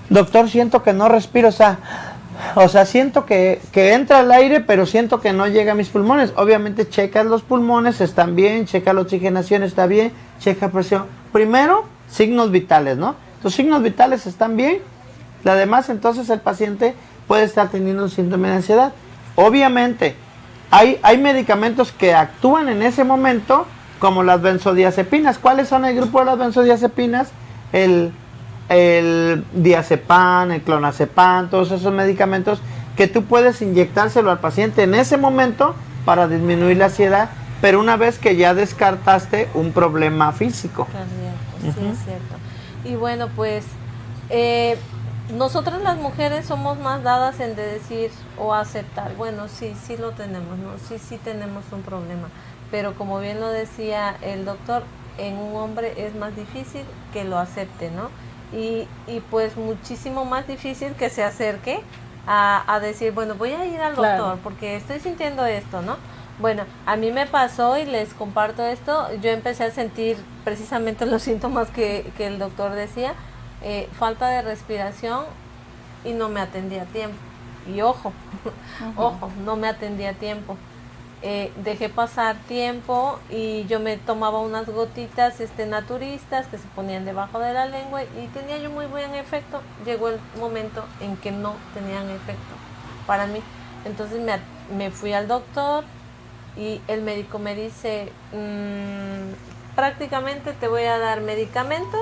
Doctor, siento que no respiro, o sea, siento que entra el aire, pero siento que no llega a mis pulmones. Obviamente checas los pulmones, están bien, checa la oxigenación, está bien, checa presión. Primero, signos vitales, ¿no? Tus signos vitales están bien, además entonces el paciente puede estar teniendo un síntoma de ansiedad. Obviamente, hay medicamentos que actúan en ese momento, como las benzodiazepinas. ¿Cuáles son el grupo de las benzodiazepinas? El diazepam, el clonazepam, todos esos medicamentos que tú puedes inyectárselo al paciente en ese momento para disminuir la ansiedad, pero una vez que ya descartaste un problema físico. Sí, es cierto. Y bueno, pues nosotras las mujeres somos más dadas en de decir o aceptar, bueno, sí lo tenemos, ¿no? Sí tenemos un problema, pero como bien lo decía el doctor, en un hombre es más difícil que lo acepte, ¿no? Y pues muchísimo más difícil que se acerque a decir, bueno, voy a ir al doctor, claro, porque estoy sintiendo esto, ¿no? Bueno, a mí me pasó y les comparto esto, yo empecé a sentir precisamente los síntomas que el doctor decía, falta de respiración, y no me atendía a tiempo. Y ojo, ojo, no me atendía a tiempo. Dejé pasar tiempo y yo me tomaba unas gotitas naturistas que se ponían debajo de la lengua y tenía yo muy buen efecto. Llegó el momento en que no tenían efecto para mí. Entonces me fui al doctor y el médico me dice, prácticamente te voy a dar medicamento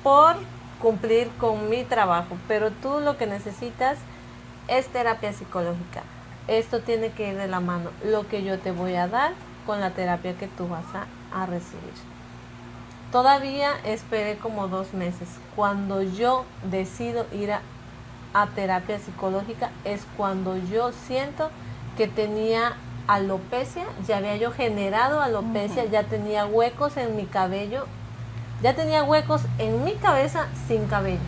por cumplir con mi trabajo, pero tú lo que necesitas es terapia psicológica. Esto tiene que ir de la mano, lo que yo te voy a dar con la terapia que tú vas a recibir. Todavía esperé como 2 meses. Cuando yo decido ir a terapia psicológica es cuando yo siento que tenía alopecia, ya había yo generado alopecia, ya tenía huecos en mi cabello, ya tenía huecos en mi cabeza sin cabello.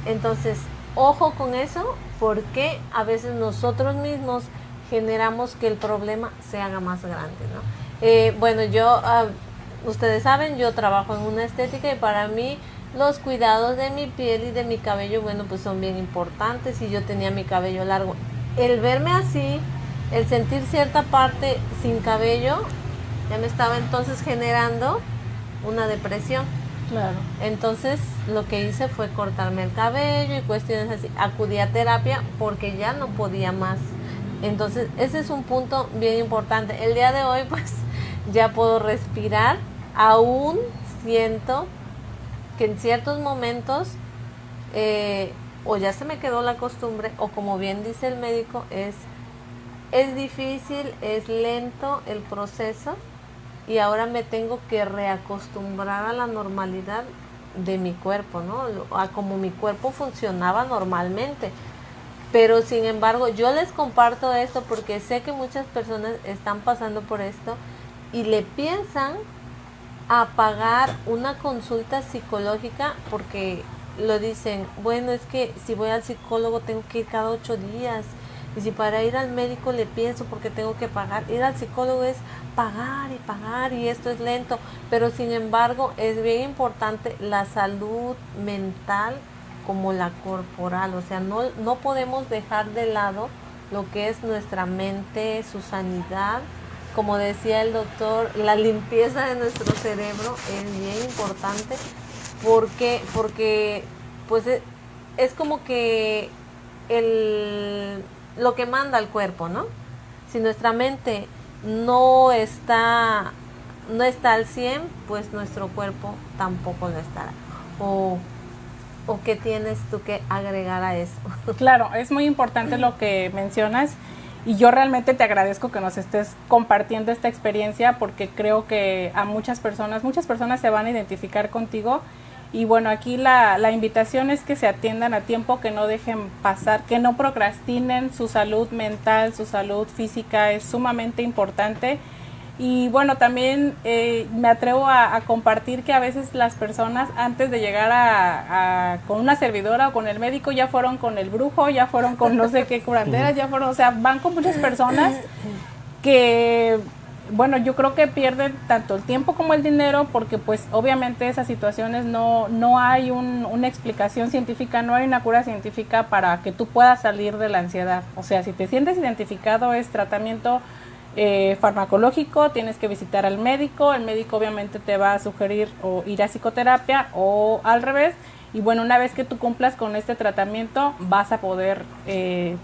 Entonces, ojo con eso, porque a veces nosotros mismos generamos que el problema se haga más grande, ¿no? Bueno, yo, ustedes saben, yo trabajo en una estética y para mí Los cuidados de mi piel y de mi cabello, bueno, pues son bien importantes y yo tenía mi cabello largo. El verme así, el sentir cierta parte sin cabello, ya me estaba entonces generando una depresión. Claro. Entonces lo que hice fue cortarme el cabello y cuestiones así. Acudí a terapia porque ya no podía más. Entonces ese es un punto bien importante. El día de hoy pues ya puedo respirar. Aún siento que en ciertos momentos o ya se me quedó la costumbre o como bien dice el médico es difícil, es lento el proceso y ahora me tengo que reacostumbrar a la normalidad de mi cuerpo, ¿no? A como mi cuerpo funcionaba normalmente. Pero sin embargo, yo les comparto esto porque sé que muchas personas están pasando por esto y le piensan a pagar una consulta psicológica porque lo dicen, bueno, es que si voy al psicólogo tengo que ir cada 8 días. Y si para ir al médico le pienso porque tengo que pagar, ir al psicólogo es pagar y esto es lento, pero sin embargo es bien importante la salud mental como la corporal, o sea, no podemos dejar de lado lo que es nuestra mente, su sanidad, como decía el doctor, la limpieza de nuestro cerebro es bien importante porque pues es como que lo que manda el cuerpo, ¿no? Si nuestra mente no está al 100, pues nuestro cuerpo tampoco lo estará. ¿O qué tienes tú que agregar a eso? Claro, es muy importante lo que mencionas y yo realmente te agradezco que nos estés compartiendo esta experiencia porque creo que a muchas personas se van a identificar contigo. Y bueno, aquí la invitación es que se atiendan a tiempo, que no dejen pasar, que no procrastinen. Su salud mental, su salud física es sumamente importante. Y bueno, también me atrevo a compartir que a veces las personas antes de llegar con una servidora o con el médico ya fueron con el brujo, ya fueron con no sé qué curanderas, ya fueron, o sea, van con muchas personas que... Bueno, yo creo que pierden tanto el tiempo como el dinero porque pues obviamente esas situaciones no hay una explicación científica, no hay una cura científica para que tú puedas salir de la ansiedad. O sea, si te sientes identificado es tratamiento farmacológico, tienes que visitar al médico, el médico obviamente te va a sugerir o ir a psicoterapia o al revés. Y bueno, una vez que tú cumplas con este tratamiento, vas a poder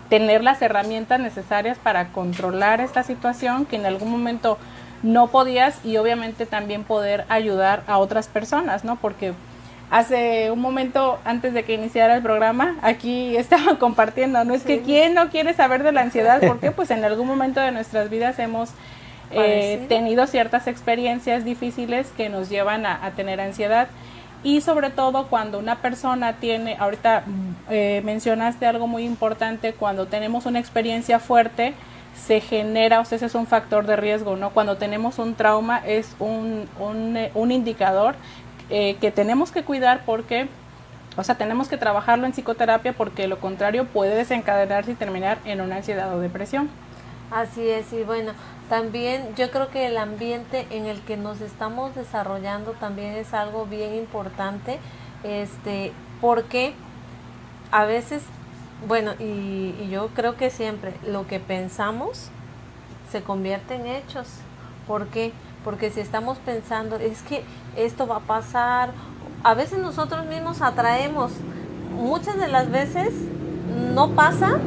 tener las herramientas necesarias para controlar esta situación que en algún momento no podías y obviamente también poder ayudar a otras personas, ¿no? Porque hace un momento, antes de que iniciara el programa, aquí estaba compartiendo, ¿no? Es que ¿quién no quiere saber de la ansiedad? Porque pues en algún momento de nuestras vidas hemos tenido ciertas experiencias difíciles que nos llevan a tener ansiedad. Y sobre todo cuando una persona tiene, ahorita mencionaste algo muy importante, cuando tenemos una experiencia fuerte, se genera, o sea, ese es un factor de riesgo, ¿no? Cuando tenemos un trauma es un indicador que tenemos que cuidar porque, o sea, tenemos que trabajarlo en psicoterapia porque de lo contrario puede desencadenarse y terminar en una ansiedad o depresión. Así es, y bueno, también yo creo que el ambiente en el que nos estamos desarrollando también es algo bien importante, porque a veces, bueno, y yo creo que siempre lo que pensamos se convierte en hechos. ¿Por qué? Porque si estamos pensando, es que esto va a pasar, a veces nosotros mismos atraemos, muchas de las veces no pasa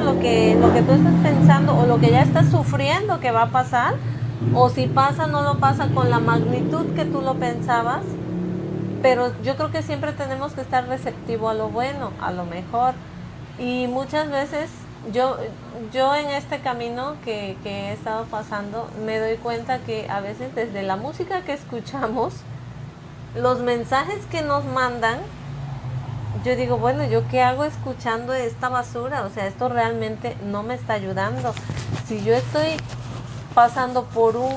lo que tú estás pensando o lo que ya estás sufriendo que va a pasar, o si pasa, no lo pasa con la magnitud que tú lo pensabas, pero yo creo que siempre tenemos que estar receptivo a lo bueno, a lo mejor, y muchas veces yo en este camino que he estado pasando me doy cuenta que a veces desde la música que escuchamos, los mensajes que nos mandan, yo digo, bueno, ¿yo qué hago escuchando esta basura? O sea, esto realmente no me está ayudando. Si yo estoy pasando por un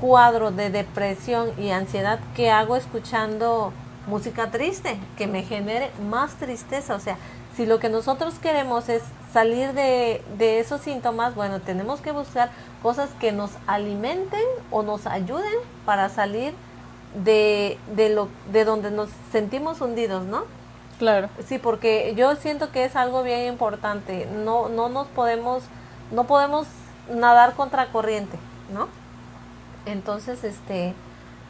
cuadro de depresión y ansiedad, ¿qué hago escuchando música triste? Que me genere más tristeza. O sea, si lo que nosotros queremos es salir de esos síntomas, bueno, tenemos que buscar cosas que nos alimenten o nos ayuden para salir de donde nos sentimos hundidos, ¿no? Claro. Sí, porque yo siento que es algo bien importante. No podemos nadar contra corriente, ¿no? Entonces,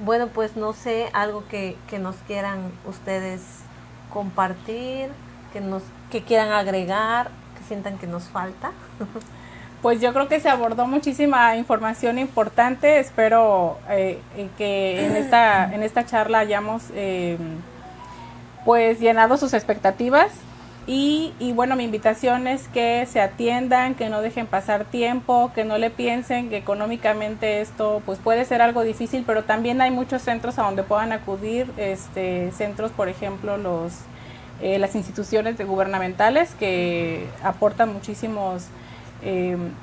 bueno, pues no sé, algo que nos quieran ustedes compartir, que quieran agregar, que sientan que nos falta. Pues yo creo que se abordó muchísima información importante. Espero que en esta charla hayamos pues llenado sus expectativas y bueno, mi invitación es que se atiendan, que no dejen pasar tiempo, que no le piensen que económicamente esto pues puede ser algo difícil, pero también hay muchos centros a donde puedan acudir, centros, por ejemplo, las instituciones gubernamentales que aportan muchísimos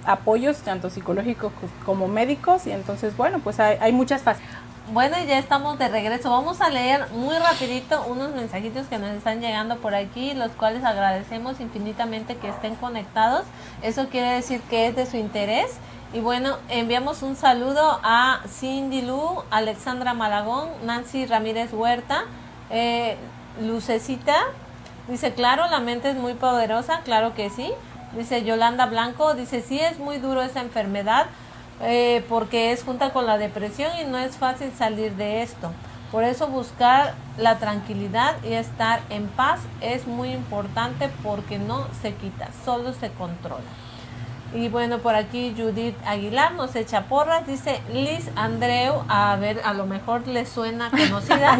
apoyos, tanto psicológicos como médicos, y entonces, bueno, pues hay muchas facilidades. Bueno, ya estamos de regreso. Vamos a leer muy rapidito unos mensajitos que nos están llegando por aquí, los cuales agradecemos infinitamente que estén conectados. Eso quiere decir que es de su interés. Y bueno, enviamos un saludo a Cindy Lu, Alexandra Malagón, Nancy Ramírez Huerta, Lucecita. Dice, claro, la mente es muy poderosa, claro que sí. Dice Yolanda Blanco, dice, sí es muy duro esa enfermedad, porque es junta con la depresión y no es fácil salir de esto. Por eso buscar la tranquilidad y estar en paz es muy importante porque no se quita, solo se controla. Y bueno, por aquí Judith Aguilar nos echa porras, dice Liz Andreu, a ver, a lo mejor le suena conocida.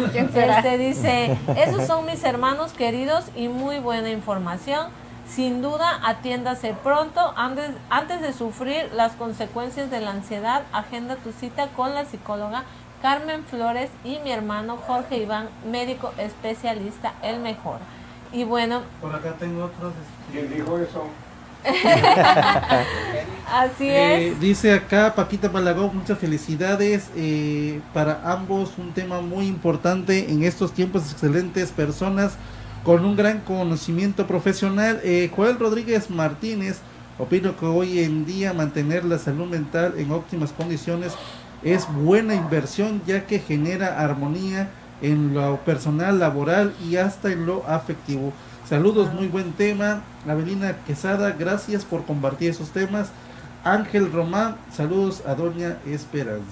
Dice, esos son mis hermanos queridos y muy buena información. Sin duda, atiéndase pronto. Antes de sufrir las consecuencias de la ansiedad, agenda tu cita con la psicóloga Carmen Flores y mi hermano Jorge Iván, médico especialista, el mejor. Y bueno... Por acá tengo otros... ¿Quién dijo eso? Así es. Dice acá Paquita Malagón, muchas felicidades para ambos, un tema muy importante en estos tiempos, excelentes personas con un gran conocimiento profesional. Joel Rodríguez Martínez, opino que hoy en día mantener la salud mental en óptimas condiciones es buena inversión, ya que genera armonía en lo personal, laboral y hasta en lo afectivo. Saludos, muy buen tema. Avelina Quesada, gracias por compartir esos temas. Ángel Román, saludos a Doña Esperanza.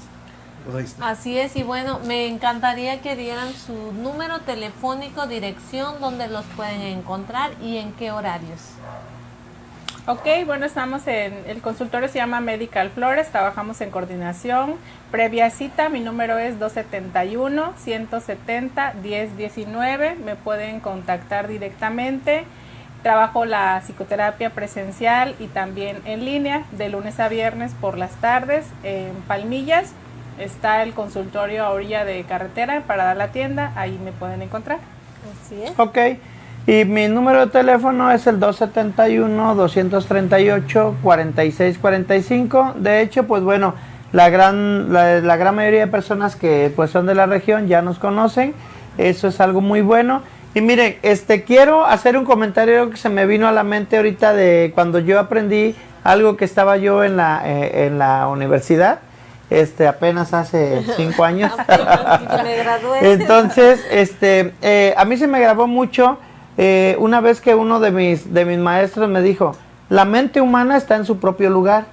Pues ahí está. Así es, y bueno, me encantaría que dieran su número telefónico, dirección, donde los pueden encontrar y en qué horarios. Ok, bueno, estamos en el consultorio, se llama Medical Flores, trabajamos en coordinación. Previa cita, mi número es 271-170-1019, me pueden contactar directamente. Trabajo la psicoterapia presencial y también en línea, de lunes a viernes por las tardes. En Palmillas está el consultorio a orilla de carretera para dar la tienda, ahí me pueden encontrar. Así es. Ok. Y mi número de teléfono es el 271-238-4645. De hecho, pues bueno, la gran mayoría de personas que pues son de la región ya nos conocen. Eso es algo muy bueno. Y miren, quiero hacer un comentario que se me vino a la mente ahorita de cuando yo aprendí algo que estaba yo en la universidad. Apenas hace 5 años. Me gradué. Entonces, a mí se me grabó mucho. Una vez que uno de mis maestros me dijo, la mente humana está en su propio lugar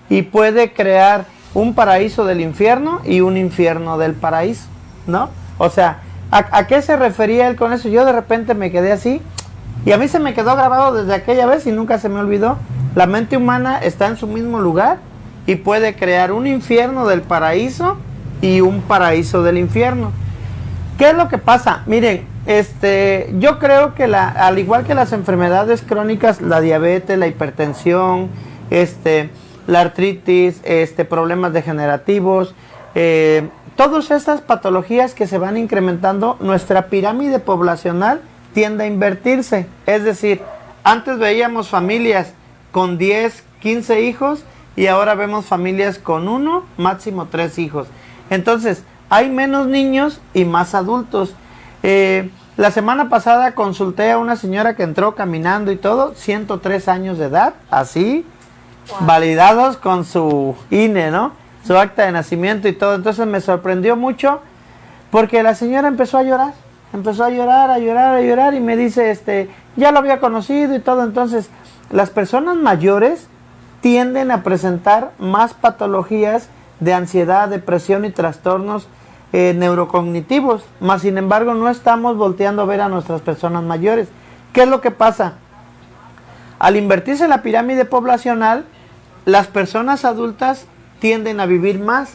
y puede crear un paraíso del infierno y un infierno del paraíso, ¿no? O sea, ¿a qué se refería él con eso? Yo de repente me quedé así y a mí se me quedó grabado desde aquella vez y nunca se me olvidó. La mente humana está en su mismo lugar y puede crear un infierno del paraíso y un paraíso del infierno. ¿Qué es lo que pasa? Miren, yo creo que al igual que las enfermedades crónicas, la diabetes, la hipertensión, la artritis, problemas degenerativos, todas estas patologías que se van incrementando, nuestra pirámide poblacional tiende a invertirse. Es decir, antes veíamos familias con 10, 15 hijos y ahora vemos familias con 1, máximo 3 hijos. Entonces, hay menos niños y más adultos. La semana pasada consulté a una señora que entró caminando y todo, 103 años de edad, así, wow, validados con su INE, ¿no? Su acta de nacimiento y todo. Entonces me sorprendió mucho Porque la señora empezó a llorar y me dice, ya lo había conocido y todo. Entonces, las personas mayores tienden a presentar más patologías de ansiedad, depresión y trastornos neurocognitivos, mas sin embargo no estamos volteando a ver a nuestras personas mayores. ¿Qué es lo que pasa? Al invertirse la pirámide poblacional, las personas adultas tienden a vivir más.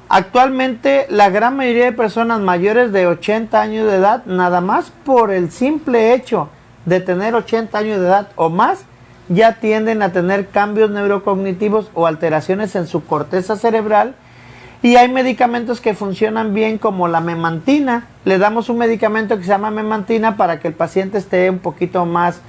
Actualmente la gran mayoría de personas mayores de 80 años de edad, nada más por el simple hecho de tener 80 años de edad o más, ya tienden a tener cambios neurocognitivos o alteraciones en su corteza cerebral. Y hay medicamentos que funcionan bien, como la memantina. Le damos un medicamento que se llama memantina para que el paciente esté un poquito más,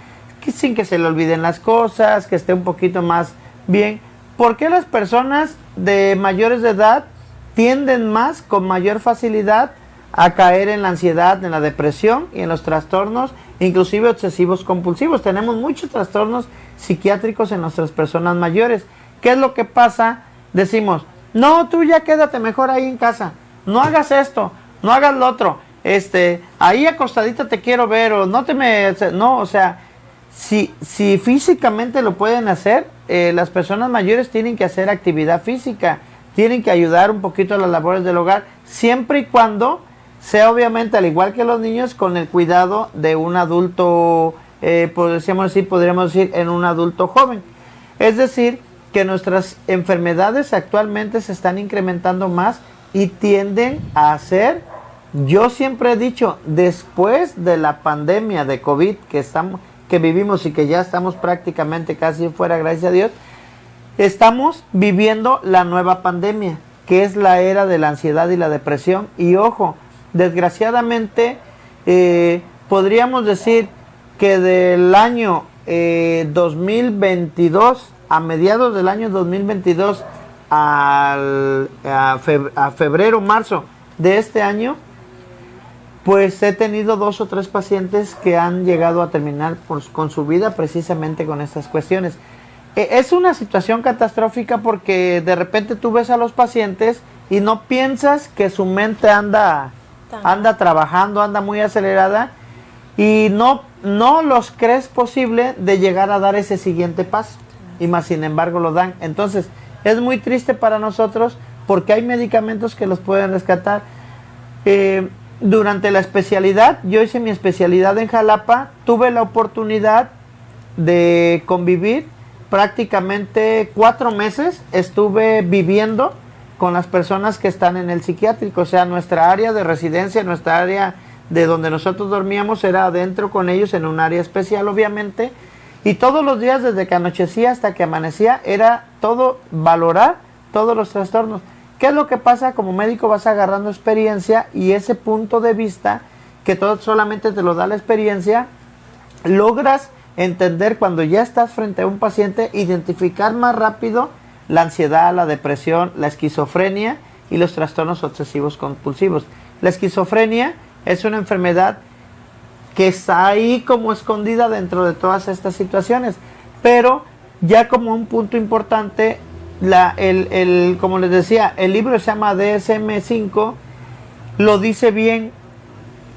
sin que se le olviden las cosas, que esté un poquito más bien. ¿Por qué las personas de mayores de edad tienden más, con mayor facilidad, a caer en la ansiedad, en la depresión y en los trastornos, inclusive obsesivos compulsivos? Tenemos muchos trastornos psiquiátricos en nuestras personas mayores. ¿Qué es lo que pasa? Decimos, no, tú ya quédate mejor ahí en casa, no hagas esto, no hagas lo otro, ahí acostadita te quiero ver, o no, o sea, si físicamente lo pueden hacer, las personas mayores tienen que hacer actividad física, tienen que ayudar un poquito a las labores del hogar, siempre y cuando sea, obviamente, al igual que los niños, con el cuidado de un adulto, podríamos decir, en un adulto joven. Es decir, que nuestras enfermedades actualmente se están incrementando más y tienden a ser, yo siempre he dicho, después de la pandemia de COVID que vivimos y que ya estamos prácticamente casi fuera, gracias a Dios, estamos viviendo la nueva pandemia, que es la era de la ansiedad y la depresión. Y ojo, desgraciadamente, podríamos decir que del año 2022, a mediados del año 2022 a febrero, marzo de este año, pues he tenido 2 o 3 pacientes que han llegado a terminar con su vida precisamente con estas cuestiones. Es una situación catastrófica porque de repente tú ves a los pacientes y no piensas que su mente anda trabajando, anda muy acelerada, y no los crees posible de llegar a dar ese siguiente paso, y más sin embargo lo dan. Entonces es muy triste para nosotros porque hay medicamentos que los pueden rescatar. Durante la especialidad, yo hice mi especialidad en Jalapa, tuve la oportunidad de convivir prácticamente 4 meses, estuve viviendo con las personas que están en el psiquiátrico. O sea, nuestra área de residencia, nuestra área de donde nosotros dormíamos era adentro con ellos, en un área especial, obviamente, y todos los días, desde que anochecía hasta que amanecía, era todo valorar todos los trastornos. ¿Qué es lo que pasa? Como médico vas agarrando experiencia, y ese punto de vista que todo solamente te lo da la experiencia, logras entender cuando ya estás frente a un paciente, identificar más rápido la ansiedad, la depresión, la esquizofrenia y los trastornos obsesivos compulsivos. La esquizofrenia es una enfermedad que está ahí como escondida dentro de todas estas situaciones, pero ya como un punto importante, como les decía, el libro se llama DSM-5, lo dice bien.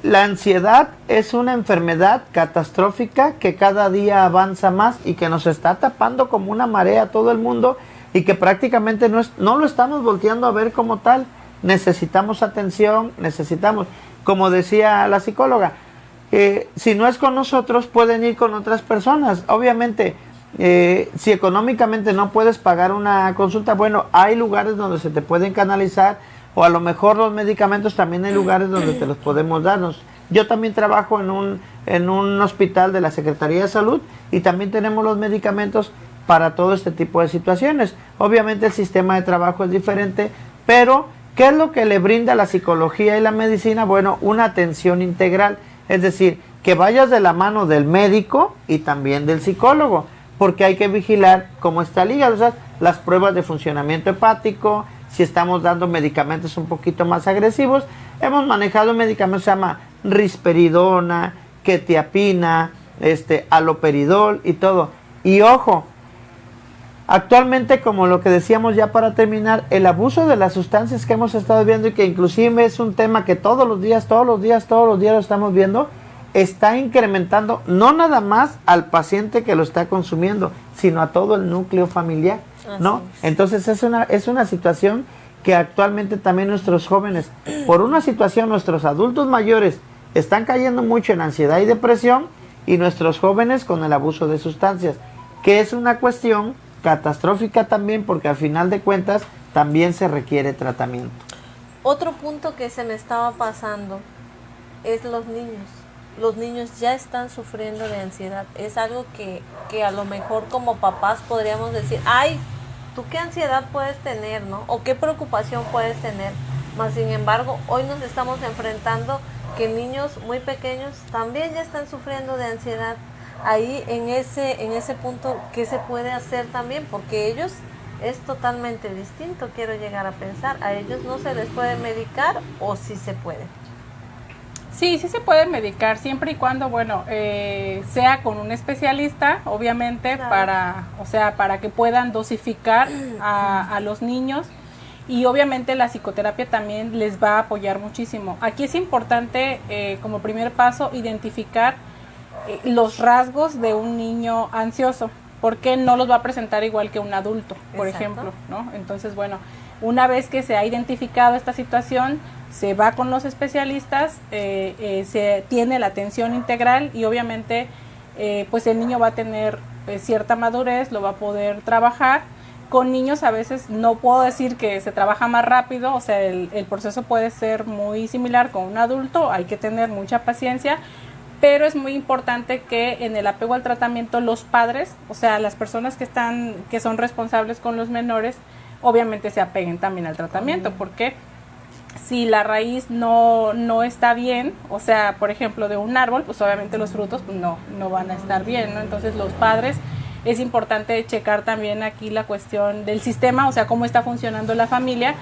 La ansiedad es una enfermedad catastrófica que cada día avanza más y que nos está tapando como una marea a todo el mundo, y que prácticamente no lo estamos volteando a ver como tal. Necesitamos atención, como decía la psicóloga, si no es con nosotros, pueden ir con otras personas. Obviamente, si económicamente no puedes pagar una consulta, bueno, hay lugares donde se te pueden canalizar, o a lo mejor los medicamentos también hay lugares donde te los podemos darnos. Yo también trabajo en un hospital de la Secretaría de Salud, y también tenemos los medicamentos para todo este tipo de situaciones. Obviamente el sistema de trabajo es diferente, pero ¿qué es lo que le brinda la psicología y la medicina? Bueno, una atención integral, es decir, que vayas de la mano del médico y también del psicólogo, porque hay que vigilar cómo está el hígado, o sea, las pruebas de funcionamiento hepático, si estamos dando medicamentos un poquito más agresivos. Hemos manejado un medicamento que se llama risperidona, quetiapina, haloperidol y todo. Y ojo, Actualmente, como lo que decíamos ya para terminar, el abuso de las sustancias que hemos estado viendo y que inclusive es un tema que todos los días lo estamos viendo, está incrementando no nada más al paciente que lo está consumiendo, sino a todo el núcleo familiar, ¿no? Entonces es una situación que actualmente también nuestros jóvenes, por una situación, nuestros adultos mayores están cayendo mucho en ansiedad y depresión, y nuestros jóvenes con el abuso de sustancias, que es una cuestión catastrófica también, porque al final de cuentas también se requiere tratamiento. Otro punto que se me estaba pasando es los niños. Los niños ya están sufriendo de ansiedad. Es algo que a lo mejor como papás podríamos decir, ay, ¿tú qué ansiedad puedes tener, no? O qué preocupación puedes tener. Mas sin embargo, hoy nos estamos enfrentando que niños muy pequeños también ya están sufriendo de ansiedad. Ahí en ese punto, ¿qué se puede hacer también? Porque ellos es totalmente distinto, quiero llegar a pensar. ¿A ellos no se les puede medicar o sí se puede? Sí, sí se puede medicar, siempre y cuando, bueno, sea con un especialista, obviamente, claro, para que puedan dosificar a los niños. Y obviamente la psicoterapia también les va a apoyar muchísimo. Aquí es importante, como primer paso, identificar los rasgos de un niño ansioso, porque no los va a presentar igual que un adulto, por ejemplo, ¿no? Entonces, bueno, una vez que se ha identificado esta situación, se va con los especialistas, se tiene la atención integral y obviamente pues el niño va a tener cierta madurez, lo va a poder trabajar. Con niños a veces no puedo decir que se trabaja más rápido, o sea, el proceso puede ser muy similar con un adulto, hay que tener mucha paciencia, pero es muy importante que en el apego al tratamiento los padres, o sea, las personas que son responsables con los menores, obviamente se apeguen también al tratamiento, porque si la raíz no está bien, o sea, por ejemplo, de un árbol, pues obviamente los frutos pues, no van a estar bien, ¿no? Entonces los padres, es importante checar también aquí la cuestión del sistema, o sea, cómo está funcionando la familia,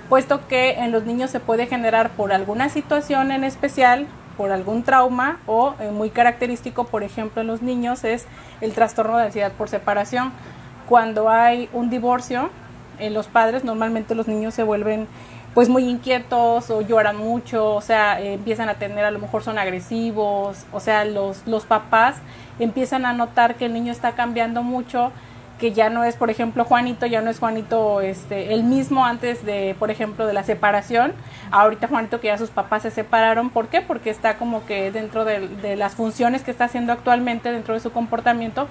puesto que en los niños se puede generar por alguna situación en especial, por algún trauma o muy característico, por ejemplo, en los niños es el trastorno de ansiedad por separación. Cuando hay un divorcio, en los padres normalmente los niños se vuelven pues muy inquietos o lloran mucho, o sea, empiezan a tener, a lo mejor son agresivos, o sea, los papás empiezan a notar que el niño está cambiando mucho, que ya no es, por ejemplo, Juanito, ya no es Juanito el mismo antes de, por ejemplo, de la separación. Ahorita Juanito que ya sus papás se separaron, ¿por qué? Porque está como que dentro de las funciones que está haciendo actualmente, dentro de su comportamiento,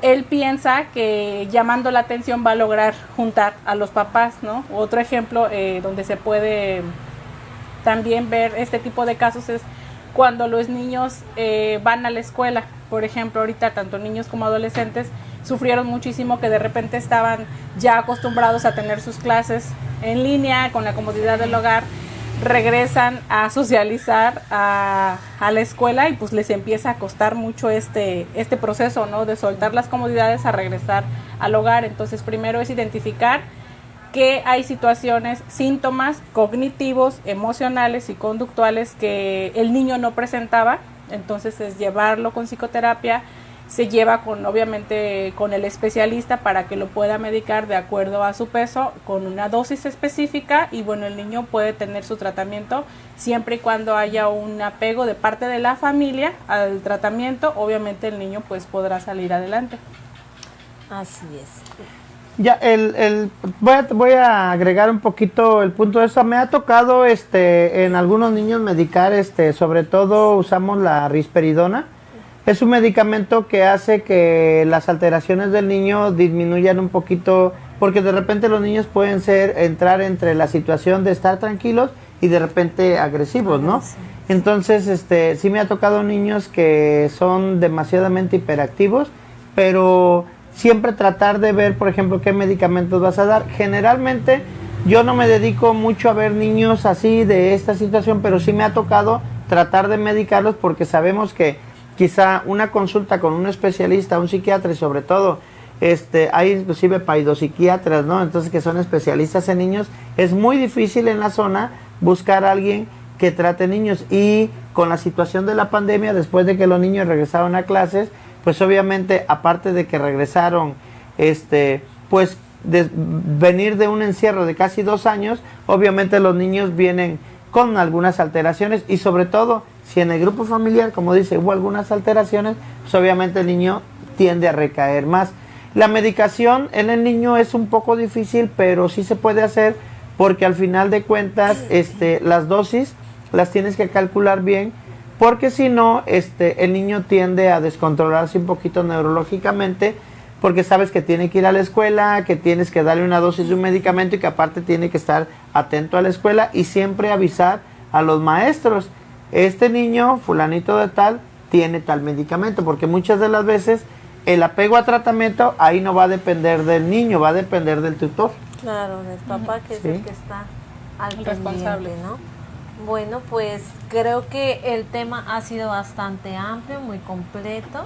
él piensa que llamando la atención va a lograr juntar a los papás, ¿no? Otro ejemplo donde se puede también ver este tipo de casos es cuando los niños van a la escuela. Por ejemplo, ahorita tanto niños como adolescentes sufrieron muchísimo que de repente estaban ya acostumbrados a tener sus clases en línea con la comodidad del hogar, regresan a socializar a la escuela y pues les empieza a costar mucho este proceso, ¿no? De soltar las comodidades a regresar al hogar. Entonces primero es identificar que hay situaciones, síntomas cognitivos, emocionales y conductuales que el niño no presentaba, entonces es llevarlo con psicoterapia, se lleva obviamente con el especialista para que lo pueda medicar de acuerdo a su peso, con una dosis específica y bueno, el niño puede tener su tratamiento siempre y cuando haya un apego de parte de la familia al tratamiento, obviamente el niño pues podrá salir adelante. Así es. Ya, voy a agregar un poquito el punto de eso. Me ha tocado en algunos niños medicar, sobre todo usamos la risperidona. Es un medicamento que hace que las alteraciones del niño disminuyan un poquito, porque de repente los niños pueden entrar entre la situación de estar tranquilos y de repente agresivos, ¿no? Entonces, sí me ha tocado niños que son demasiadamente hiperactivos, pero siempre tratar de ver, por ejemplo, qué medicamentos vas a dar. Generalmente yo no me dedico mucho a ver niños así de esta situación, pero sí me ha tocado tratar de medicarlos porque sabemos que quizá una consulta con un especialista, un psiquiatra y sobre todo, hay inclusive paidopsiquiatras, ¿no? Entonces que son especialistas en niños. Es muy difícil en la zona buscar a alguien que trate niños y con la situación de la pandemia, después de que los niños regresaron a clases, pues obviamente aparte de que regresaron pues venir de un encierro de casi 2 años, obviamente los niños vienen con algunas alteraciones y sobre todo si en el grupo familiar, como dice, hubo algunas alteraciones, pues obviamente el niño tiende a recaer más. La medicación en el niño es un poco difícil, pero sí se puede hacer porque al final de cuentas las dosis las tienes que calcular bien, porque si no el niño tiende a descontrolarse un poquito neurológicamente, porque sabes que tiene que ir a la escuela, que tienes que darle una dosis de un medicamento y que aparte tiene que estar atento a la escuela y siempre avisar a los maestros, este niño fulanito de tal tiene tal medicamento, porque muchas de las veces el apego a tratamiento ahí no va a depender del niño, va a depender del tutor. Claro, del papá que es el que está al responsable, pendiente, ¿no? Bueno, pues creo que el tema ha sido bastante amplio, muy completo.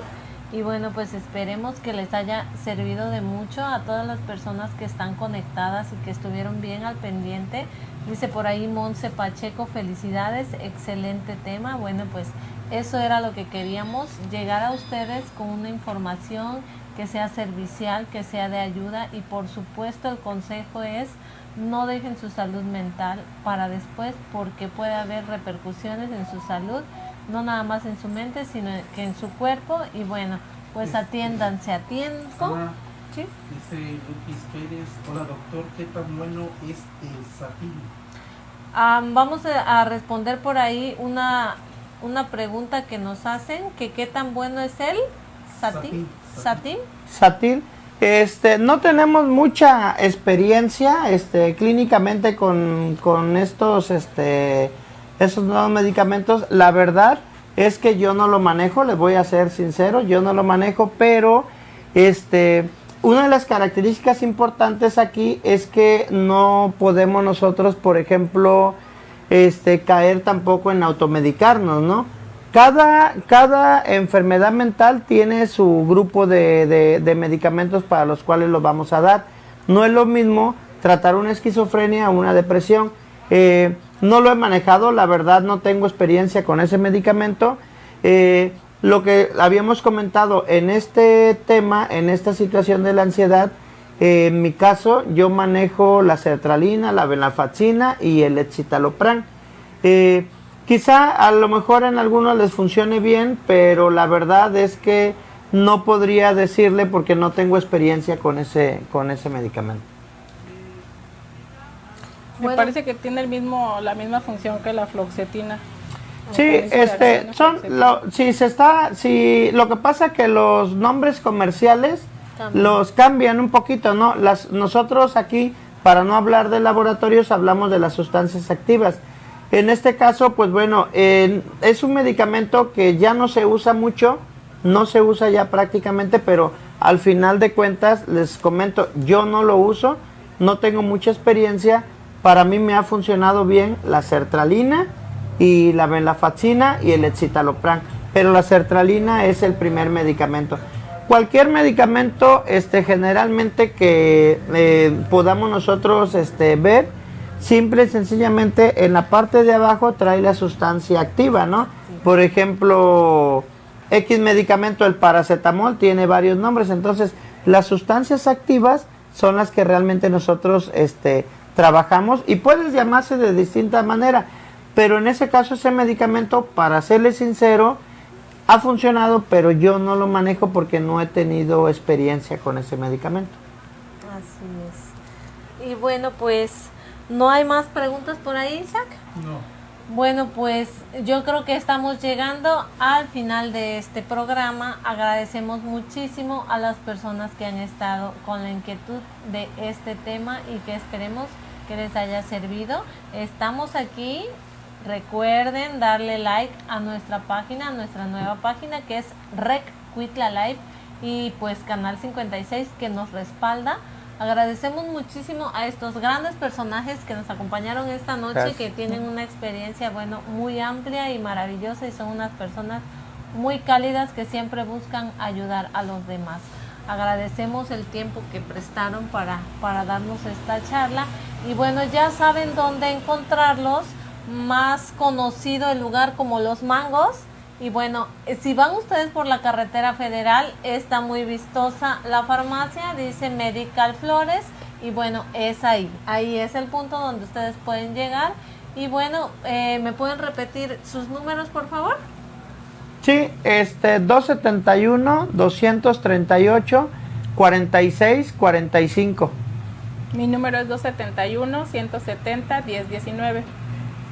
Y bueno, pues esperemos que les haya servido de mucho a todas las personas que están conectadas y que estuvieron bien al pendiente. Dice por ahí Monse Pacheco, felicidades, excelente tema. Bueno, pues eso era lo que queríamos, llegar a ustedes con una información que sea servicial, que sea de ayuda y por supuesto el consejo es no dejen su salud mental para después porque puede haber repercusiones en su salud, no nada más en su mente, sino que en su cuerpo y bueno, pues atiéndanse a tiempo. Hola, ¿Sí? dice Lupis Pérez, hola doctor, ¿qué tan bueno es el satín? Vamos a responder por ahí una pregunta que nos hacen, que qué tan bueno es el satín. ¿Satín? Satil. No tenemos mucha experiencia clínicamente con estos esos nuevos medicamentos. La verdad es que yo no lo manejo, les voy a ser sincero, yo no lo manejo, pero una de las características importantes aquí es que no podemos nosotros, por ejemplo, caer tampoco en automedicarnos, ¿no? Cada enfermedad mental tiene su grupo de medicamentos para los cuales los vamos a dar. No es lo mismo tratar una esquizofrenia o una depresión. No lo he manejado, la verdad no tengo experiencia con ese medicamento. Lo que habíamos comentado en este tema, en esta situación de la ansiedad, en mi caso yo manejo la sertralina, la venlafaxina y el escitalopram. Quizá a lo mejor en algunos les funcione bien, pero la verdad es que no podría decirle porque no tengo experiencia con ese medicamento. Me parece que tiene la misma función que la fluoxetina. Sí, lo que pasa es que los nombres comerciales los cambian un poquito, ¿no? Nosotros aquí, para no hablar de laboratorios, hablamos de las sustancias activas. En este caso, pues bueno, es un medicamento que ya no se usa mucho, no se usa ya prácticamente, pero al final de cuentas, les comento, yo no lo uso, no tengo mucha experiencia, para mí me ha funcionado bien la sertralina y la venlafaxina y el escitalopram, pero la sertralina es el primer medicamento. Cualquier medicamento, generalmente que podamos nosotros ver, simple y sencillamente en la parte de abajo trae la sustancia activa, ¿no? Sí. Por ejemplo, X medicamento, el paracetamol, tiene varios nombres. Entonces, las sustancias activas son las que realmente nosotros trabajamos y puedes llamarse de distinta manera. Pero en ese caso, ese medicamento, para serle sincero, ha funcionado, pero yo no lo manejo porque no he tenido experiencia con ese medicamento. Así es. Y bueno, pues... ¿no hay más preguntas por ahí, Isaac? No. Bueno, pues yo creo que estamos llegando al final de este programa. Agradecemos muchísimo a las personas que han estado con la inquietud de este tema y que esperemos que les haya servido. Estamos aquí. Recuerden darle like a nuestra página, a nuestra nueva página que es Rec Cuitla Live y pues Canal 56 que nos respalda. Agradecemos muchísimo a estos grandes personajes que nos acompañaron esta noche. Gracias. Que tienen una experiencia, bueno, muy amplia y maravillosa y son unas personas muy cálidas que siempre buscan ayudar a los demás. Agradecemos el tiempo que prestaron para darnos esta charla y bueno, ya saben dónde encontrarlos, más conocido el lugar como Los Mangos Y bueno, si van ustedes por la carretera federal, está muy vistosa la farmacia, dice Medical Flores, y bueno, es ahí es el punto donde ustedes pueden llegar. Y bueno, ¿me pueden repetir sus números, por favor? Sí, 271-238-4645. Mi número es 271-170-1019.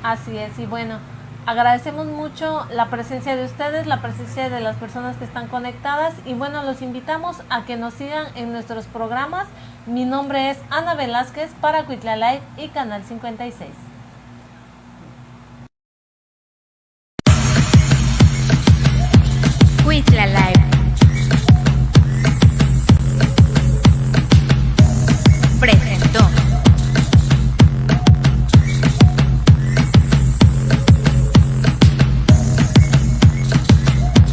Así es, y bueno, agradecemos mucho la presencia de ustedes, la presencia de las personas que están conectadas, y bueno, los invitamos a que nos sigan en nuestros programas. Mi nombre es Ana Velázquez para Cuitla Live y Canal 56.